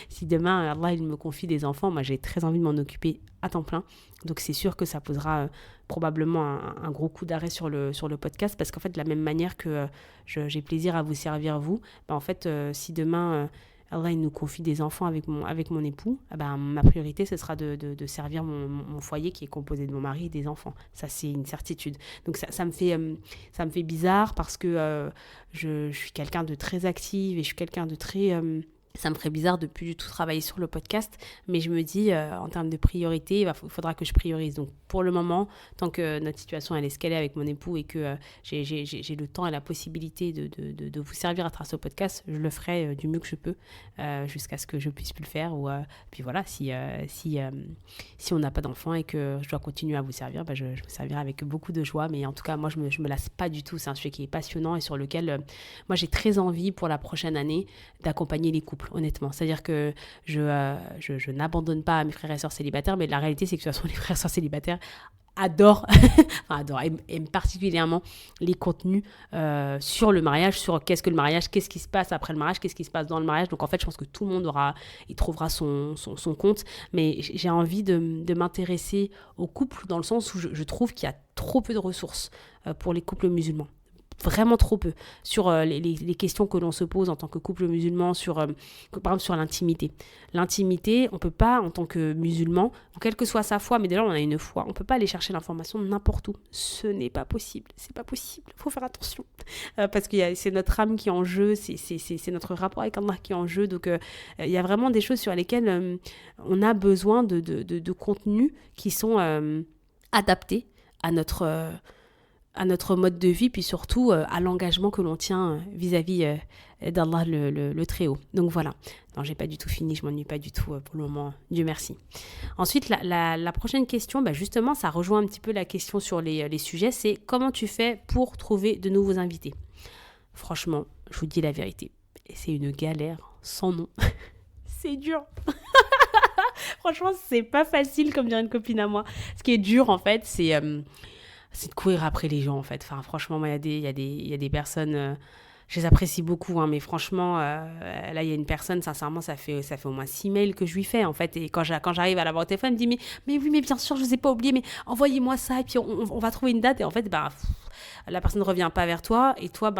Si demain, Allah, il me confie des enfants, moi, j'ai très envie de m'en occuper à temps plein. Donc, c'est sûr que ça posera... probablement un gros coup d'arrêt sur le podcast parce qu'en fait de la même manière que j'ai plaisir à vous servir vous, en fait si demain Allah il nous confie des enfants avec mon époux, ma priorité ce sera de servir mon foyer qui est composé de mon mari et des enfants. Ça c'est une certitude. Donc ça me fait bizarre parce que je suis quelqu'un de très active et je suis quelqu'un de très Ça me ferait bizarre de plus du tout travailler sur le podcast, mais je me dis, en termes de priorité, il faudra que je priorise. Donc, pour le moment, tant que notre situation elle est ce qu'elle est avec mon époux et que j'ai le temps et la possibilité de vous servir à travers ce podcast, je le ferai du mieux que je peux jusqu'à ce que je puisse plus le faire. Puis voilà, si on n'a pas d'enfant et que je dois continuer à vous servir, je me servirai avec beaucoup de joie. Mais en tout cas, moi, je me lasse pas du tout. C'est un sujet qui est passionnant et sur lequel, moi, j'ai très envie pour la prochaine année d'accompagner les couples, honnêtement. C'est-à-dire que je n'abandonne pas mes frères et sœurs célibataires, mais la réalité, c'est que de toute façon, les frères et sœurs célibataires adorent, aiment particulièrement les contenus sur le mariage, sur qu'est-ce que le mariage, qu'est-ce qui se passe après le mariage, qu'est-ce qui se passe dans le mariage. Donc en fait, je pense que tout le monde il trouvera son compte, mais j'ai envie de m'intéresser aux couples dans le sens où je trouve qu'il y a trop peu de ressources pour les couples musulmans. Vraiment trop peu sur les questions que l'on se pose en tant que couple musulman, par exemple sur l'intimité. L'intimité, on ne peut pas, en tant que musulman, quelle que soit sa foi, mais déjà on a une foi, on ne peut pas aller chercher l'information n'importe où. Ce n'est pas possible, c'est pas possible, il faut faire attention. Parce que c'est notre âme qui est en jeu, c'est notre rapport avec Allah qui est en jeu, donc il y a vraiment des choses sur lesquelles on a besoin de contenus qui sont adaptés à notre mode de vie, puis surtout à l'engagement que l'on tient vis-à-vis d'Allah le Très-Haut. Donc voilà. Non, j'ai pas du tout fini, je m'ennuie pas du tout pour le moment, Dieu merci. Ensuite, la prochaine question, justement, ça rejoint un petit peu la question sur les sujets, c'est comment tu fais pour trouver de nouveaux invités ? Franchement, je vous dis la vérité, c'est une galère sans nom. C'est dur. Franchement, c'est pas facile, comme dirait une copine à moi. Ce qui est dur, en fait, c'est de courir après les gens, en fait. Enfin, franchement, moi, il y a des personnes, je les apprécie beaucoup, hein, mais franchement, là, il y a une personne, sincèrement, ça fait au moins 6 mails que je lui fais, en fait. Et quand j'arrive à l'avoir au téléphone, elle me dit, mais oui, mais bien sûr, je ne vous ai pas oublié, mais envoyez-moi ça, et puis on va trouver une date. Et en fait, la personne ne revient pas vers toi, et toi,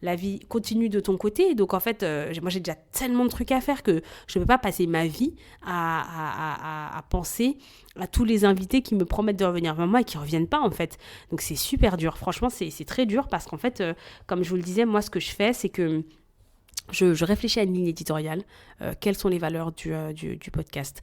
la vie continue de ton côté. Donc, en fait, moi, j'ai déjà tellement de trucs à faire que je ne peux pas passer ma vie à penser à tous les invités qui me promettent de revenir vers moi et qui ne reviennent pas, en fait. Donc, c'est super dur. Franchement, c'est très dur parce qu'en fait, comme je vous le disais, moi, ce que je fais, c'est que je réfléchis à une ligne éditoriale. Quelles sont les valeurs du podcast ?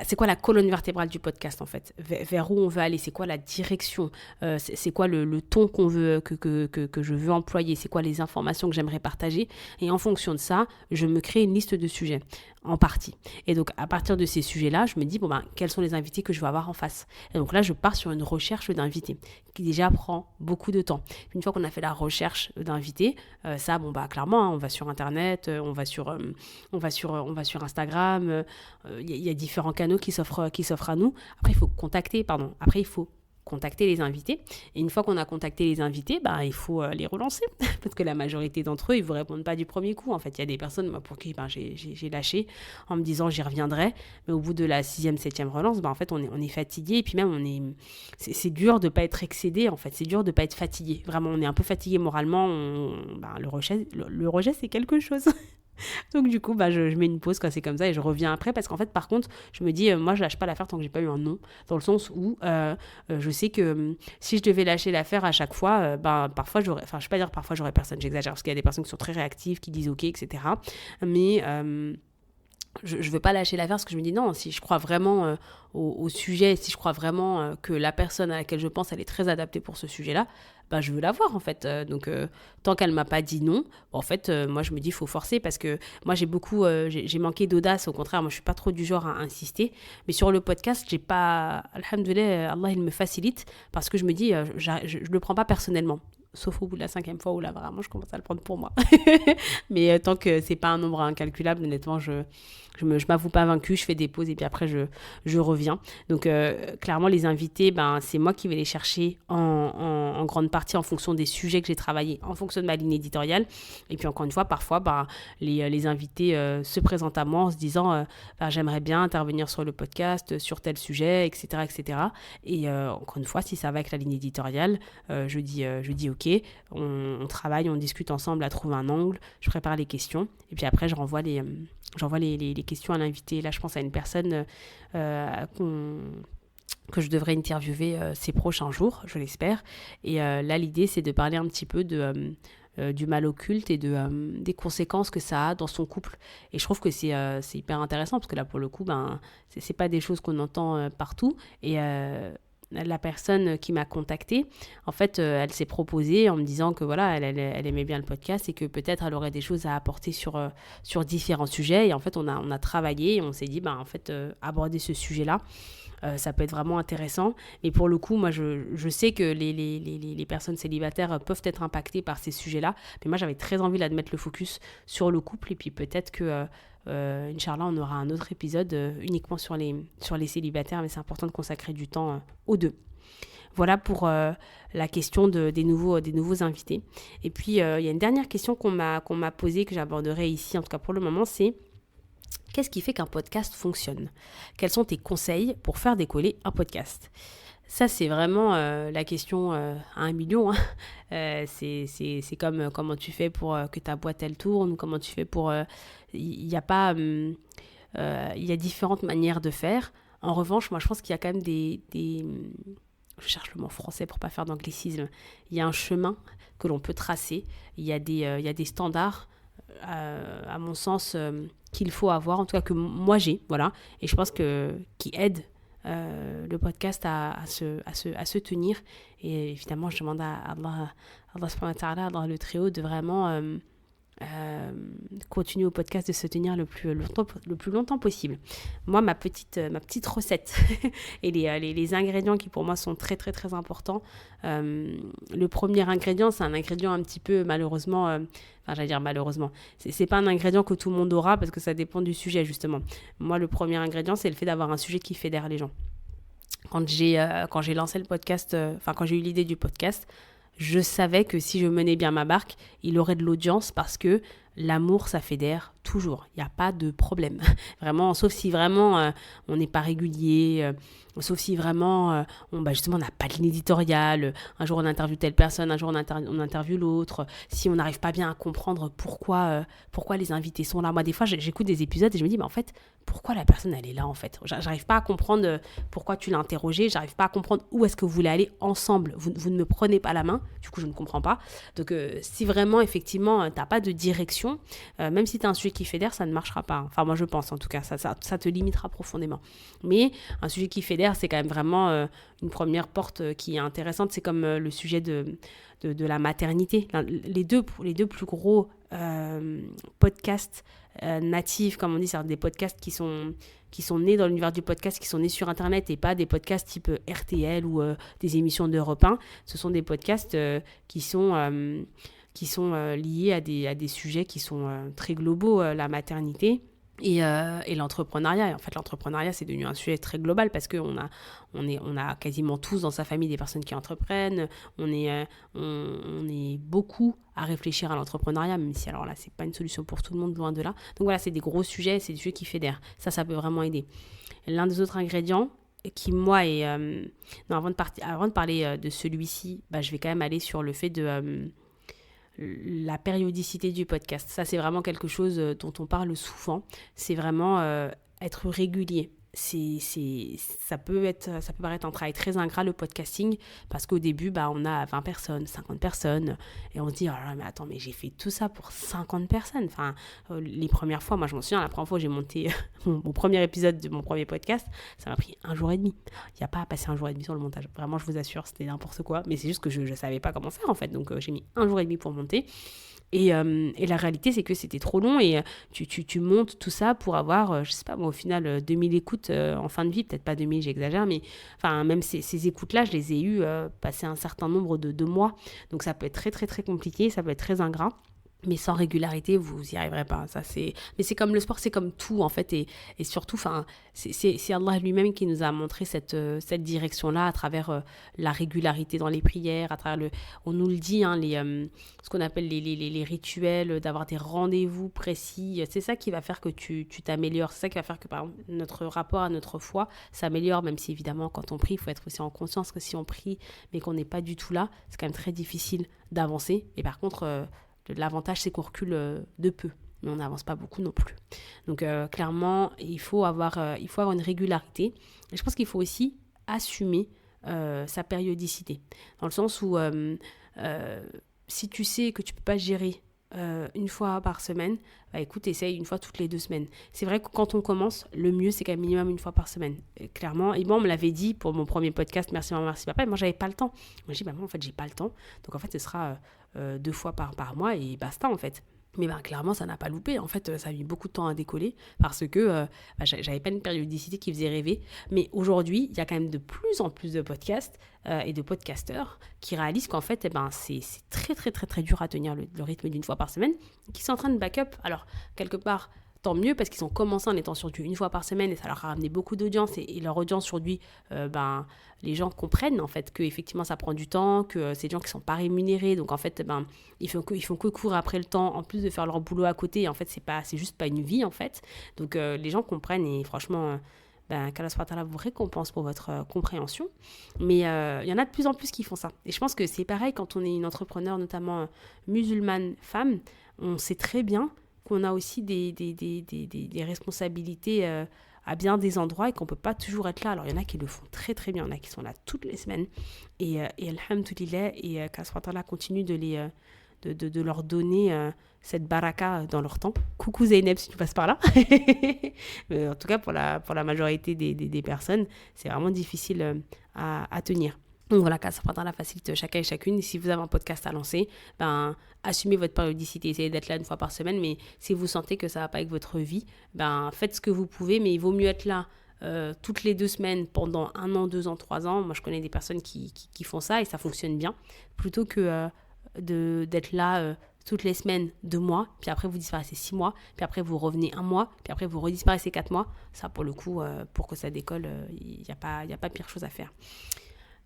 C'est quoi la colonne vertébrale du podcast, en fait ? Vers où on veut aller ? C'est quoi la direction ? C'est quoi le ton qu'on veut, que je veux employer ? C'est quoi les informations que j'aimerais partager ? Et en fonction de ça, je me crée une liste de sujets, en partie. Et donc, à partir de ces sujets-là, je me dis, quels sont les invités que je vais avoir en face ? Et donc là, je pars sur une recherche d'invités, qui déjà prend beaucoup de temps. Une fois qu'on a fait la recherche d'invités, clairement, hein, on va sur Internet, on va sur Instagram, il y a différents canaux qui s'offrent à nous. Après, il faut contacter les invités. Et une fois qu'on a contacté les invités, il faut les relancer. Parce que la majorité d'entre eux, ils ne vous répondent pas du premier coup. En fait, il y a des personnes pour qui j'ai lâché en me disant j'y reviendrai. Mais au bout de la 6e, 7e relance, en fait, on est fatigué. Et puis même, c'est dur de ne pas être excédé. En fait, c'est dur de ne pas être fatigué. Vraiment, on est un peu fatigué moralement. Le rejet, c'est quelque chose. Donc du coup, je mets une pause quand c'est comme ça et je reviens après parce qu'en fait, par contre, je me dis, moi, je lâche pas l'affaire tant que j'ai pas eu un non, dans le sens où je sais que si je devais lâcher l'affaire à chaque fois, parfois je vais pas dire parfois j'aurais personne, j'exagère parce qu'il y a des personnes qui sont très réactives, qui disent ok, etc. Mais je ne veux pas lâcher l'affaire parce que je me dis non, si je crois vraiment au sujet, si je crois vraiment que la personne à laquelle je pense, elle est très adaptée pour ce sujet-là, je veux la voir en fait. Donc tant qu'elle ne m'a pas dit non, en fait, moi je me dis il faut forcer parce que moi j'ai manqué d'audace, au contraire, moi je ne suis pas trop du genre à insister. Mais sur le podcast, j'ai pas, alhamdoulilah, Allah il me facilite parce que je me dis, je ne le prends pas personnellement. Sauf au bout de la 5e fois où là vraiment je commence à le prendre pour moi. Mais tant que c'est pas un nombre incalculable, honnêtement, je m'avoue pas vaincue, je fais des pauses et puis après je reviens. Donc clairement les invités, c'est moi qui vais les chercher en grande partie en fonction des sujets que j'ai travaillés, en fonction de ma ligne éditoriale. Et puis encore une fois, parfois les invités se présentent à moi en se disant j'aimerais bien intervenir sur le podcast, sur tel sujet, etc. etc. Et encore une fois, si ça va avec la ligne éditoriale, je dis ok, on travaille, on discute ensemble à trouver un angle, je prépare les questions et puis après j'envoie les questions à l'invité. Là, je pense à une personne que je devrais interviewer ces prochains jours, je l'espère. Et là, l'idée, c'est de parler un petit peu de du mal occulte et des conséquences que ça a dans son couple. Et je trouve que c'est hyper intéressant parce que là, pour le coup, c'est pas des choses qu'on entend partout. Et la personne qui m'a contactée, en fait, elle s'est proposée en me disant que voilà, elle aimait bien le podcast et que peut-être elle aurait des choses à apporter sur différents sujets. Et en fait, on a travaillé et on s'est dit, en fait, aborder ce sujet-là, ça peut être vraiment intéressant. Et pour le coup, moi, je sais que les personnes célibataires peuvent être impactées par ces sujets-là. Mais moi, j'avais très envie là, de mettre le focus sur le couple. Et puis peut-être que, Inch'Allah, on aura un autre épisode uniquement sur les célibataires. Mais c'est important de consacrer du temps aux deux. Voilà pour la question des nouveaux invités. Et puis, il y a une dernière question qu'on m'a posée, que j'aborderai ici, en tout cas pour le moment, c'est: qu'est-ce qui fait qu'un podcast fonctionne? Quels sont tes conseils pour faire décoller un podcast? Ça, c'est vraiment la question à 1 million. Hein. C'est comme comment tu fais pour que ta boîte, elle tourne, ou comment tu fais pour... Il y a pas... il y a différentes manières de faire. En revanche, moi, je pense qu'il y a quand même je cherche le mot français pour pas faire d'anglicisme. Il y a un chemin que l'on peut tracer. Il y a des standards, à mon sens, qu'il faut avoir, en tout cas que moi j'ai, voilà, et je pense qui aide le podcast à se tenir. Et évidemment, je demande à Allah subhanahu wa ta'ala, dans le Très-Haut, de vraiment continuer au podcast de se tenir le plus longtemps possible. Moi, ma petite recette et les ingrédients qui pour moi sont très très très importants. Le premier ingrédient, c'est un ingrédient un petit peu malheureusement, j'allais dire malheureusement, c'est pas un ingrédient que tout le monde aura parce que ça dépend du sujet justement. Moi, le premier ingrédient, c'est le fait d'avoir un sujet qui fédère les gens. Quand j'ai lancé le podcast, quand j'ai eu l'idée du podcast, je savais que si je menais bien ma barque, il aurait de l'audience parce que l'amour, ça fédère toujours. Il n'y a pas de problème. Vraiment, sauf si vraiment on n'est pas régulier, sauf si vraiment justement on n'a pas de ligne éditoriale. Un jour on interviewe telle personne, un jour on interviewe l'autre. Si on n'arrive pas bien à comprendre pourquoi les invités sont là. Moi, des fois, j'écoute des épisodes et je me dis, en fait, pourquoi la personne, elle est là, en fait? J'arrive pas à comprendre pourquoi tu l'as interrogée. J'arrive pas à comprendre où est-ce que vous voulez aller ensemble. Vous ne me prenez pas la main. Du coup, je ne comprends pas. Donc, si vraiment, effectivement, tu n'as pas de direction, même si tu as un sujet qui fédère, ça ne marchera pas. Enfin, moi, je pense, en tout cas, ça te limitera profondément. Mais un sujet qui fédère, c'est quand même vraiment une première porte qui est intéressante. C'est comme le sujet de la maternité. Les deux plus gros podcasts natifs, comme on dit, c'est des podcasts qui sont nés dans l'univers du podcast, qui sont nés sur Internet et pas des podcasts type RTL ou des émissions d'Europe 1. Ce sont des podcasts qui sont liés à des sujets qui sont très globaux, la maternité et l'entrepreneuriat. Et en fait, l'entrepreneuriat, c'est devenu un sujet très global parce qu'on a quasiment tous dans sa famille des personnes qui entreprennent. On est beaucoup à réfléchir à l'entrepreneuriat, même si alors là, c'est pas une solution pour tout le monde, loin de là. Donc voilà, c'est des gros sujets, c'est des sujets qui fédèrent. Ça peut vraiment aider. L'un des autres ingrédients qui, moi, est... avant de parler de celui-ci, je vais quand même aller sur le fait de... la périodicité du podcast. Ça, c'est vraiment quelque chose dont on parle souvent. C'est vraiment être régulier. Ça peut paraître un travail très ingrat, le podcasting, parce qu'au début, on a 20 personnes, 50 personnes, et on se dit, oh là là, mais attends, mais j'ai fait tout ça pour 50 personnes. Enfin, les premières fois, moi, je m'en souviens, la première fois où j'ai monté mon premier épisode de mon premier podcast, ça m'a pris 1 jour et demi. Il n'y a pas à passer 1 jour et demi sur le montage. Vraiment, je vous assure, c'était n'importe quoi, mais c'est juste que je ne savais pas comment faire, en fait. Donc, j'ai mis 1 jour et demi pour monter. Et la réalité, c'est que c'était trop long et tu montes tout ça pour avoir, je sais pas, moi, au final, 2000 écoutes en fin de vie, peut-être pas 2000, j'exagère, mais enfin, même ces écoutes-là, je les ai eues passé un certain nombre de mois. Donc, ça peut être très, très, très compliqué, ça peut être très ingrat. Mais sans régularité, vous n'y arriverez pas. Mais c'est comme le sport, c'est comme tout, en fait. Et surtout, c'est Allah lui-même qui nous a montré cette direction-là à travers la régularité dans les prières, à travers on nous le dit, hein, ce qu'on appelle les rituels, d'avoir des rendez-vous précis. C'est ça qui va faire que tu t'améliores. C'est ça qui va faire que, par exemple, notre rapport à notre foi s'améliore, même si, évidemment, quand on prie, il faut être aussi en conscience que si on prie, mais qu'on n'est pas du tout là, c'est quand même très difficile d'avancer. Et par contre... l'avantage, c'est qu'on recule de peu, mais on n'avance pas beaucoup non plus. Donc, clairement, il faut avoir une régularité. Et je pense qu'il faut aussi assumer sa périodicité. Dans le sens où, si tu sais que tu peux pas gérer une fois par semaine, bah écoute, essaye une fois toutes les 2 semaines. C'est vrai que quand on commence, le mieux, c'est quand même minimum une fois par semaine. Clairement, et moi, on me l'avait dit pour mon premier podcast, Merci maman, merci papa, et moi, j'avais pas le temps. Moi, j'ai dit, moi, en fait, j'ai pas le temps. Donc, en fait, ce sera 2 fois par mois et basta, en fait. Mais clairement, ça n'a pas loupé. En fait, ça a mis beaucoup de temps à décoller parce que j'avais pas une périodicité qui faisait rêver. Mais aujourd'hui, il y a quand même de plus en plus de podcasts et de podcasteurs qui réalisent qu'en fait, c'est très, très, très, très dur à tenir le rythme d'une fois par semaine, qui sont en train de back-up. Alors, quelque part, tant mieux parce qu'ils ont commencé en étant sur du une fois par semaine et ça leur a ramené beaucoup d'audience et leur audience aujourd'hui, les gens comprennent en fait que effectivement ça prend du temps, que c'est des gens qui sont pas rémunérés, donc en fait ils font que courir après le temps en plus de faire leur boulot à côté et en fait c'est juste pas une vie en fait, donc les gens comprennent et franchement qu'Allah subhanahu wa ta'ala vous récompense pour votre compréhension. Mais il y en a de plus en plus qui font ça. Et je pense que c'est pareil quand on est une entrepreneure, notamment musulmane femme, on sait très bien qu'on a aussi des responsabilités à bien des endroits et qu'on ne peut pas toujours être là. Alors, il y en a qui le font très, très bien. Il y en a qui sont là toutes les semaines. Et alhamdoulilah, et qu'Allah subhanahu wa ta'ala continue de leur donner cette baraka dans leur temps. Coucou Zeynep si tu passes par là. Mais en tout cas, pour la majorité des personnes, c'est vraiment difficile à tenir. Donc voilà, qu'Allah subhanahu wa ta'ala facilite chacun et chacune. Et si vous avez un podcast à lancer, assumez votre périodicité, essayez d'être là une fois par semaine. Mais si vous sentez que ça ne va pas avec votre vie, faites ce que vous pouvez. Mais il vaut mieux être là toutes les 2 semaines pendant 1 an, 2 ans, 3 ans. Moi, je connais des personnes qui font ça et ça fonctionne bien. Plutôt que d'être là toutes les semaines 2 mois, puis après vous disparaissez 6 mois, puis après vous revenez 1 mois, puis après vous redisparaissez 4 mois. Ça, pour le coup, pour que ça décolle, il n'y a pas pire chose à faire.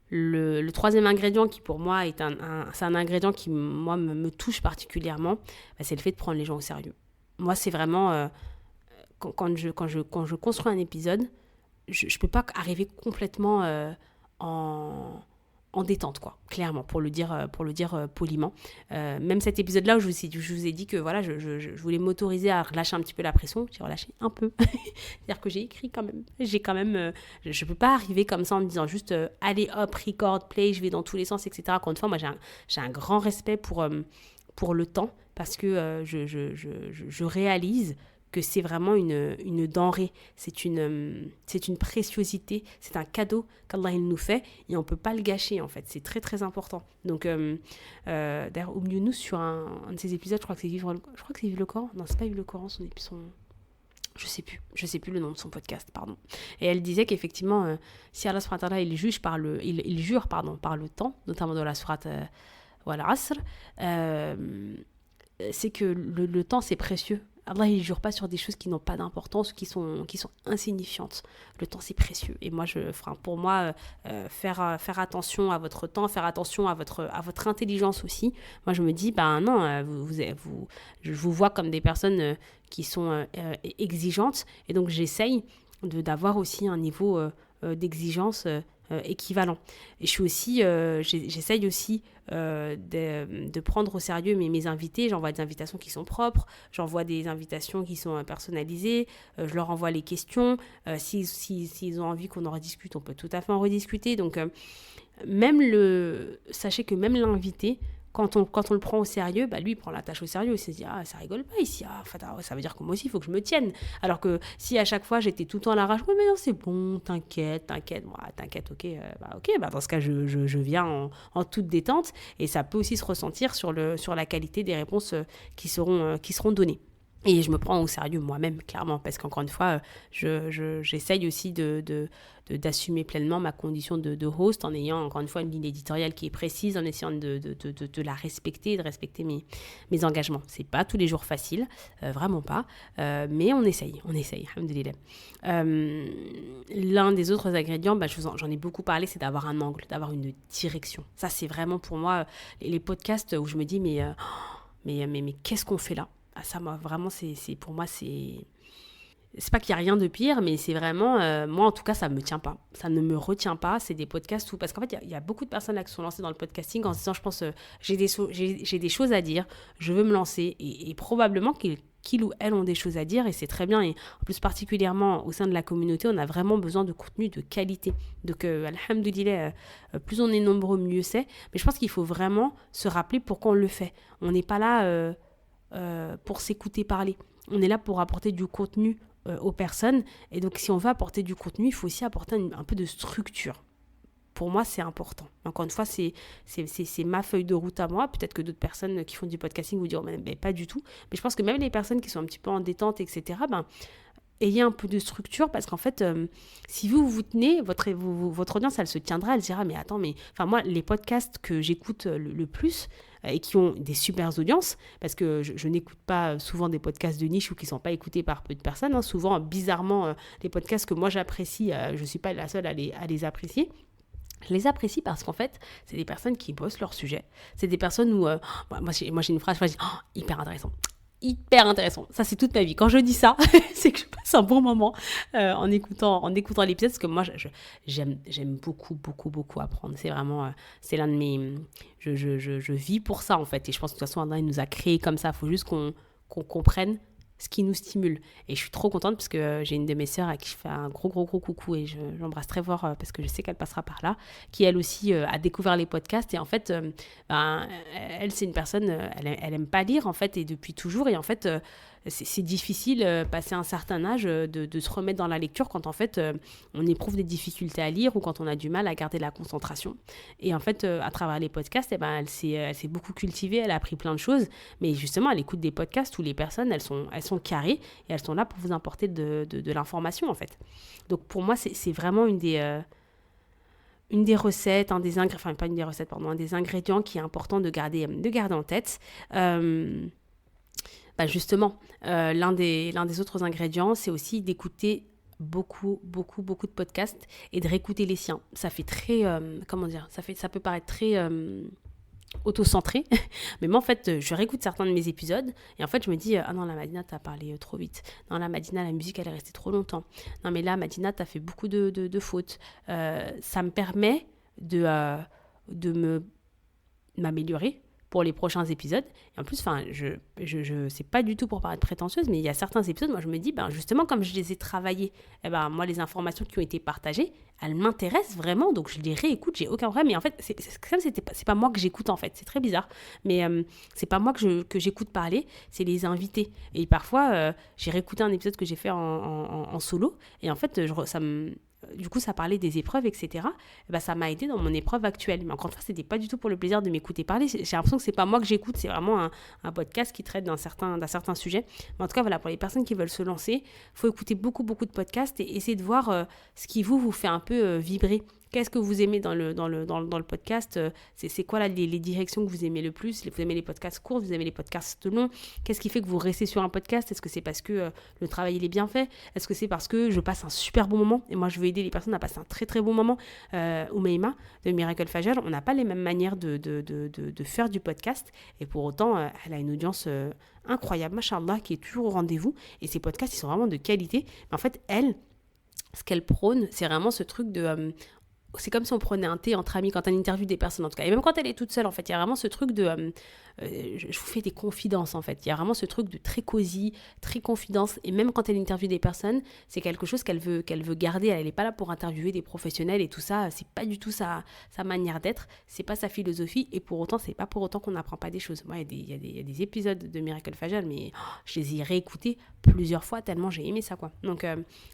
Le troisième ingrédient qui pour moi c'est un ingrédient qui moi me touche particulièrement, c'est le fait de prendre les gens au sérieux. Moi c'est vraiment quand je construis un épisode, je peux pas arriver complètement en détente quoi, clairement, pour le dire poliment. Même cet épisode là où je vous ai dit que voilà, je voulais m'autoriser à relâcher un petit peu la pression, j'ai relâché un peu. C'est-à-dire que j'ai écrit quand même, je peux pas arriver comme ça en me disant juste allez hop, record, play, je vais dans tous les sens, etc. Encore une fois, moi j'ai un grand respect pour le temps parce que je réalise que c'est vraiment une denrée, c'est une préciosité, c'est un cadeau qu'Allah il nous fait et on ne peut pas le gâcher en fait, c'est très très important. Donc d'ailleurs Younous sur un de ses épisodes, je crois que c'est Vivre le Coran, non c'est pas Vivre le Coran, son je sais plus le nom de son podcast, pardon. Et elle disait qu'effectivement si Allah subhanahu wa ta'ala il jure par le temps, notamment dans la sourate Wal Asr, c'est que le temps c'est précieux. Allah, il ne jure pas sur des choses qui n'ont pas d'importance, qui sont insignifiantes. Le temps, c'est précieux. Et moi, pour moi, faire attention à votre temps, faire attention à votre intelligence aussi. Moi, je me dis, non, je vous vois comme des personnes qui sont exigeantes. Et donc, j'essaye d'avoir aussi un niveau d'exigence équivalent. Et j'essaye aussi de prendre au sérieux mes invités. J'envoie des invitations qui sont propres, j'envoie des invitations qui sont personnalisées, je leur envoie les questions. S'ils ont envie qu'on en rediscute, on peut tout à fait en rediscuter. Donc, sachez que même l'invité, quand on le prend au sérieux, lui, il prend la tâche au sérieux. Il se dit, ça rigole pas ici. Ça veut dire que moi aussi, il faut que je me tienne. Alors que si à chaque fois, j'étais tout le temps à l'arrache, mais non, c'est bon, t'inquiète. Moi, t'inquiète, ok. Dans ce cas, je viens en toute détente. Et ça peut aussi se ressentir sur la qualité des réponses qui seront données. Et je me prends au sérieux moi-même, clairement, parce qu'encore une fois, j'essaye aussi d'assumer pleinement ma condition de host en ayant, encore une fois, une ligne éditoriale qui est précise, en essayant de la respecter, de respecter mes engagements. C'est pas tous les jours facile, vraiment pas, mais on essaye, alhamdoulilah. L'un des autres ingrédients, j'en ai beaucoup parlé, c'est d'avoir un angle, d'avoir une direction. Ça, c'est vraiment pour moi, les podcasts où je me dis, mais qu'est-ce qu'on fait là ? Ça, moi, vraiment, pour moi, c'est pas qu'il n'y a rien de pire, mais c'est vraiment, moi, en tout cas, ça me tient pas. Ça ne me retient pas. C'est des podcasts parce qu'en fait, il y a beaucoup de personnes là qui sont lancées dans le podcasting en se disant, je pense, j'ai des choses à dire, je veux me lancer. Et probablement qu'il qu'ils ou elles ont des choses à dire et c'est très bien. Et en plus, particulièrement au sein de la communauté, on a vraiment besoin de contenu de qualité. Donc, alhamdoulilah, plus on est nombreux, mieux c'est. Mais je pense qu'il faut vraiment se rappeler pourquoi on le fait. On n'est pas là pour s'écouter parler. On est là pour apporter du contenu aux personnes. Et donc, si on veut apporter du contenu, il faut aussi apporter un peu de structure. Pour moi, c'est important. Encore une fois, c'est ma feuille de route à moi. Peut-être que d'autres personnes qui font du podcasting vous diront, mais pas du tout. Mais je pense que même les personnes qui sont un petit peu en détente, etc., ayez un peu de structure parce qu'en fait, si vous tenez, votre audience, elle se tiendra, elle dira, mais attends, moi, les podcasts que j'écoute le plus et qui ont des super audiences, parce que je n'écoute pas souvent des podcasts de niche ou qui ne sont pas écoutés par peu de personnes. Hein. Souvent, bizarrement, les podcasts que moi j'apprécie, je ne suis pas la seule à les apprécier. Je les apprécie parce qu'en fait, c'est des personnes qui bossent leur sujet. C'est des personnes où... moi, j'ai une phrase, je dis hyper intéressant. Hyper intéressant. Ça, c'est toute ma vie. Quand je dis ça, c'est que je passe un bon moment en écoutant l'épisode parce que moi, j'aime beaucoup, beaucoup, beaucoup apprendre. C'est vraiment... c'est l'un de mes... Je vis pour ça, en fait. Et je pense que de toute façon, Allah, il nous a créés comme ça. Il faut juste qu'on comprenne ce qui nous stimule. Et je suis trop contente parce que j'ai une de mes sœurs à qui je fais un gros coucou et j'embrasse très fort parce que je sais qu'elle passera par là, qui elle aussi a découvert les podcasts et en fait, elle c'est une personne, elle aime pas lire en fait et depuis toujours et en fait, c'est difficile, passé un certain âge, de se remettre dans la lecture quand en fait, on éprouve des difficultés à lire ou quand on a du mal à garder la concentration. Et en fait, à travers les podcasts, elle s'est beaucoup cultivée, elle a appris plein de choses, mais justement, elle écoute des podcasts où les personnes, elles sont carrées et elles sont là pour vous apporter de l'information en fait. Donc pour moi, c'est vraiment une des recettes, un des ingrédients qui est important de garder en tête. Justement, l'un des autres ingrédients, c'est aussi d'écouter beaucoup de podcasts et de réécouter les siens. Ça fait très, ça peut paraître très auto-centré, mais moi en fait, je réécoute certains de mes épisodes et en fait, je me dis, ah non, la Madina, t'as parlé trop vite. Non, la Madina, la musique, elle est restée trop longtemps. Non, mais là, Madina, t'as fait beaucoup de fautes. Ça me permet de m'améliorer pour les prochains épisodes. Et en plus, c'est pas du tout pour paraître prétentieuse, mais il y a certains épisodes, moi je me dis, justement, comme je les ai travaillés, moi les informations qui ont été partagées, elles m'intéressent vraiment, donc je les réécoute, j'ai aucun problème. Mais en fait, c'est pas moi que j'écoute en fait, c'est très bizarre, mais c'est pas moi que j'écoute parler, c'est les invités. Et parfois, j'ai réécouté un épisode que j'ai fait en solo, et en fait, du coup, ça parlait des épreuves, etc. Ça m'a aidé dans mon épreuve actuelle. Mais encore une fois, c'était pas du tout pour le plaisir de m'écouter parler. J'ai l'impression que c'est pas moi que j'écoute, c'est vraiment un podcast qui traite d'un certain sujet. Mais en tout cas, voilà, pour les personnes qui veulent se lancer, faut écouter beaucoup de podcasts et essayer de voir ce qui vous fait un peu vibrer. Qu'est-ce que vous aimez dans le podcast? C'est quoi les directions que vous aimez le plus? Vous aimez les podcasts courts? Vous aimez les podcasts longs? Qu'est-ce qui fait que vous restez sur un podcast? Est-ce que c'est parce que le travail il est bien fait? Est-ce que c'est parce que je passe un super bon moment? Et moi, je veux aider les personnes à passer un très très bon moment. Oumaima de Miracle Fajr, on n'a pas les mêmes manières de faire du podcast. Et pour autant, elle a une audience incroyable, machallah, qui est toujours au rendez-vous. Et ces podcasts, ils sont vraiment de qualité. Mais en fait, ce qu'elle prône, c'est vraiment ce truc de... c'est comme si on prenait un thé entre amis quand on interviewe des personnes en tout cas. Et même quand elle est toute seule en fait, il y a vraiment ce truc de... je vous fais des confidences en fait. Il y a vraiment ce truc de très cosy, très confidence. Et même quand elle interviewe des personnes, c'est quelque chose qu'elle veut garder. Elle n'est pas là pour interviewer des professionnels et tout ça. C'est pas du tout sa manière d'être. C'est pas sa philosophie. Et pour autant, c'est pas pour autant qu'on n'apprend pas des choses. Moi, il y a des épisodes de Miracle Fajr, mais je les ai réécoutés plusieurs fois tellement j'ai aimé ça quoi. Donc,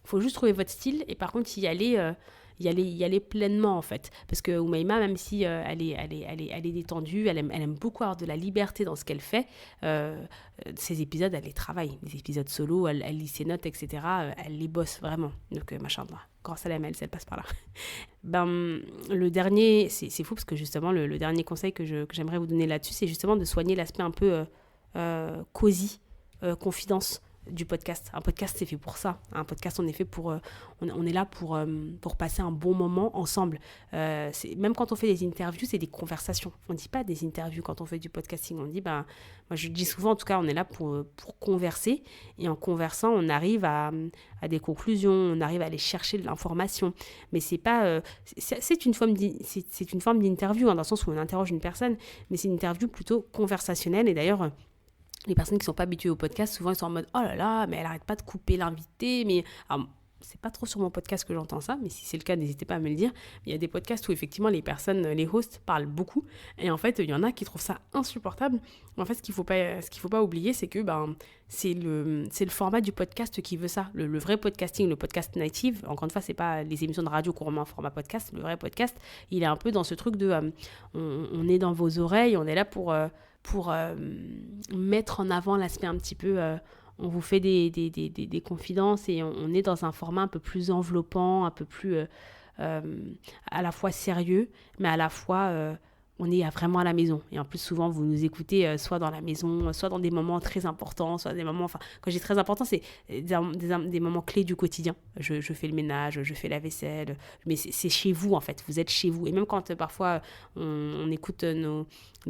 faut juste trouver votre style et par contre y aller pleinement en fait, parce que Oumaima, même si elle est détendue, elle aime beaucoup avoir de la liberté dans ce qu'elle fait, ses épisodes elle les travaille, les épisodes solo, elle lit ses notes, etc., elle les bosse vraiment, donc machallah, grâce à la ML, elle passe par là. Le dernier, c'est fou parce que justement le dernier conseil que j'aimerais vous donner là-dessus, c'est justement de soigner l'aspect un peu cosy, confidence du podcast. Un podcast, c'est fait pour ça. Un podcast, on est fait pour... on est là pour passer un bon moment ensemble. Même quand on fait des interviews, c'est des conversations. On ne dit pas des interviews quand on fait du podcasting. On dit, moi je dis souvent, en tout cas, on est là pour converser. Et en conversant, on arrive à des conclusions, on arrive à aller chercher de l'information. Mais c'est pas... c'est une forme d'interview, dans le sens où on interroge une personne, mais c'est une interview plutôt conversationnelle. Et d'ailleurs... les personnes qui ne sont pas habituées au podcast, souvent, ils sont en mode « Oh là là, mais elle n'arrête pas de couper l'invité. » Mais alors, c'est pas trop sur mon podcast que j'entends ça, mais si c'est le cas, n'hésitez pas à me le dire. Il y a des podcasts où effectivement les personnes, les hosts parlent beaucoup, et en fait il y en a qui trouvent ça insupportable. En fait, ce qu'il faut pas oublier, c'est que c'est le format du podcast qui veut ça. Le vrai podcasting, le podcast native, encore une fois, c'est pas les émissions de radio qu'on remet en format podcast. Le vrai podcast, il est un peu dans ce truc de on est dans vos oreilles, on est là pour mettre en avant l'aspect un petit peu on vous fait des confidences et on est dans un format un peu plus enveloppant, un peu plus à la fois sérieux, mais à la fois on est vraiment à la maison. Et en plus, souvent, vous nous écoutez soit dans la maison, soit dans des moments très importants, soit des moments... Enfin, quand je dis très importants, c'est des moments clés du quotidien. Je fais le ménage, je fais la vaisselle, mais c'est chez vous, en fait. Vous êtes chez vous. Et même quand, parfois, on écoute nos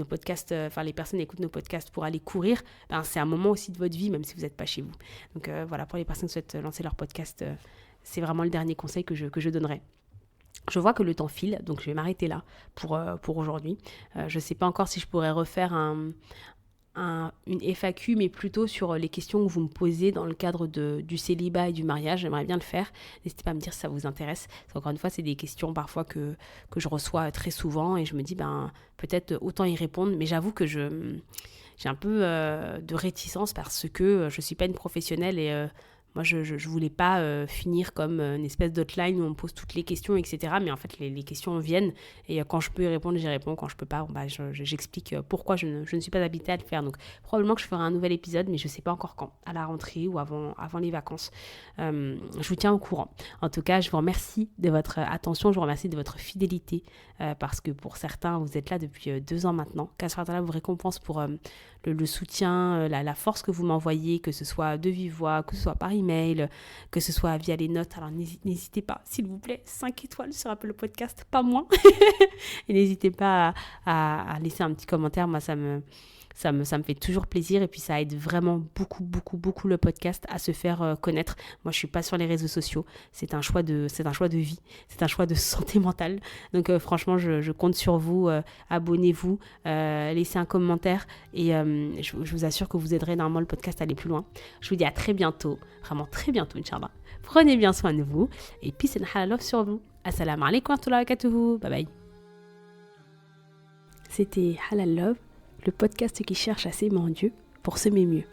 podcasts, les personnes écoutent nos podcasts pour aller courir, c'est un moment aussi de votre vie, même si vous n'êtes pas chez vous. Donc, voilà, pour les personnes qui souhaitent lancer leur podcast, c'est vraiment le dernier conseil que je donnerais. Je vois que le temps file, donc je vais m'arrêter là pour aujourd'hui. Je ne sais pas encore si je pourrais refaire une FAQ, mais plutôt sur les questions que vous me posez dans le cadre du célibat et du mariage. J'aimerais bien le faire. N'hésitez pas à me dire si ça vous intéresse. Parce qu'encore une fois, c'est des questions parfois que je reçois très souvent et je me dis, peut-être autant y répondre. Mais j'avoue que j'ai un peu de réticence parce que je ne suis pas une professionnelle et... moi, je ne voulais pas finir comme une espèce d'outline où on pose toutes les questions, etc. Mais en fait, les questions viennent. Et quand je peux y répondre, j'y réponds. Quand je ne peux pas, j'explique pourquoi je ne suis pas habilitée à le faire. Donc, probablement que je ferai un nouvel épisode, mais je ne sais pas encore quand. À la rentrée ou avant les vacances. Je vous tiens au courant. En tout cas, je vous remercie de votre attention. Je vous remercie de votre fidélité. Parce que pour certains, vous êtes là depuis 2 ans maintenant. Qu'Allah vous récompense pour le soutien, la force que vous m'envoyez, que ce soit de vive voix, que ce soit par email, que ce soit via les notes. Alors n'hésitez pas, s'il vous plaît, 5 étoiles sur Apple Podcast, pas moins. Et n'hésitez pas à laisser un petit commentaire, moi ça me fait toujours plaisir et puis ça aide vraiment beaucoup le podcast à se faire connaître. Moi je suis pas sur les réseaux sociaux, c'est un choix de vie, c'est un choix de santé mentale. Donc franchement je compte sur vous, abonnez-vous, laissez un commentaire et je vous assure que vous aiderez normalement le podcast à aller plus loin. Je vous dis à très bientôt, vraiment très bientôt Inch'Allah. Prenez bien soin de vous et peace and halal love sur vous. Assalamu alaikum wa rahmatullahi wa barakatuhu. Bye bye. C'était Halal Love, le podcast qui cherche à s'aimer en Dieu pour semer mieux.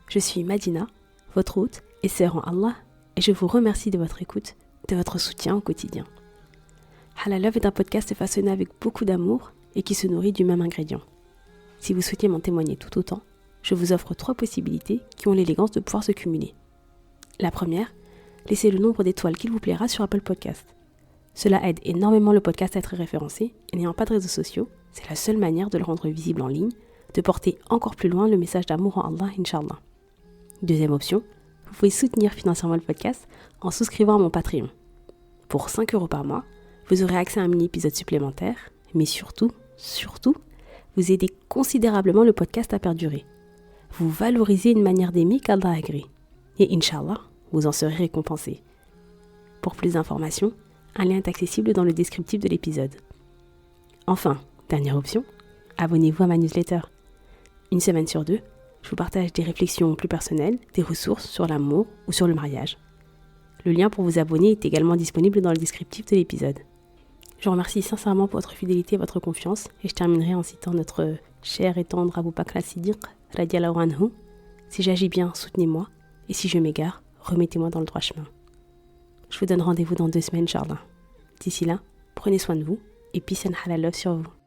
Je suis Madina, votre hôte et sœur en Allah, et je vous remercie de votre écoute, de votre soutien au quotidien. Halal Love est un podcast façonné avec beaucoup d'amour et qui se nourrit du même ingrédient. Si vous souhaitez m'en témoigner tout autant, je vous offre 3 possibilités qui ont l'élégance de pouvoir se cumuler. La première, laissez le nombre d'étoiles qu'il vous plaira sur Apple Podcast. Cela aide énormément le podcast à être référencé et n'ayant pas de réseaux sociaux, c'est la seule manière de le rendre visible en ligne, de porter encore plus loin le message d'amour en Allah, Inch'Allah. Deuxième option, vous pouvez soutenir financièrement le podcast en souscrivant à mon Patreon. Pour 5 € par mois, vous aurez accès à un mini-épisode supplémentaire, mais surtout, vous aidez considérablement le podcast à perdurer. Vous valorisez une manière d'aimer qu'Allah agrée. Et Inch'Allah, vous en serez récompensé. Pour plus d'informations, un lien est accessible dans le descriptif de l'épisode. Enfin, dernière option, abonnez-vous à ma newsletter. 1 semaine sur 2, je vous partage des réflexions plus personnelles, des ressources sur l'amour ou sur le mariage. Le lien pour vous abonner est également disponible dans le descriptif de l'épisode. Je vous remercie sincèrement pour votre fidélité et votre confiance et je terminerai en citant notre cher et tendre Abu Bakr as-Siddiq, radiyallahu anhu. Si j'agis bien, soutenez-moi et si je m'égare, remettez-moi dans le droit chemin. Je vous donne rendez-vous dans 2 semaines, Inch'Allah. D'ici là, prenez soin de vous et peace and halal love sur vous.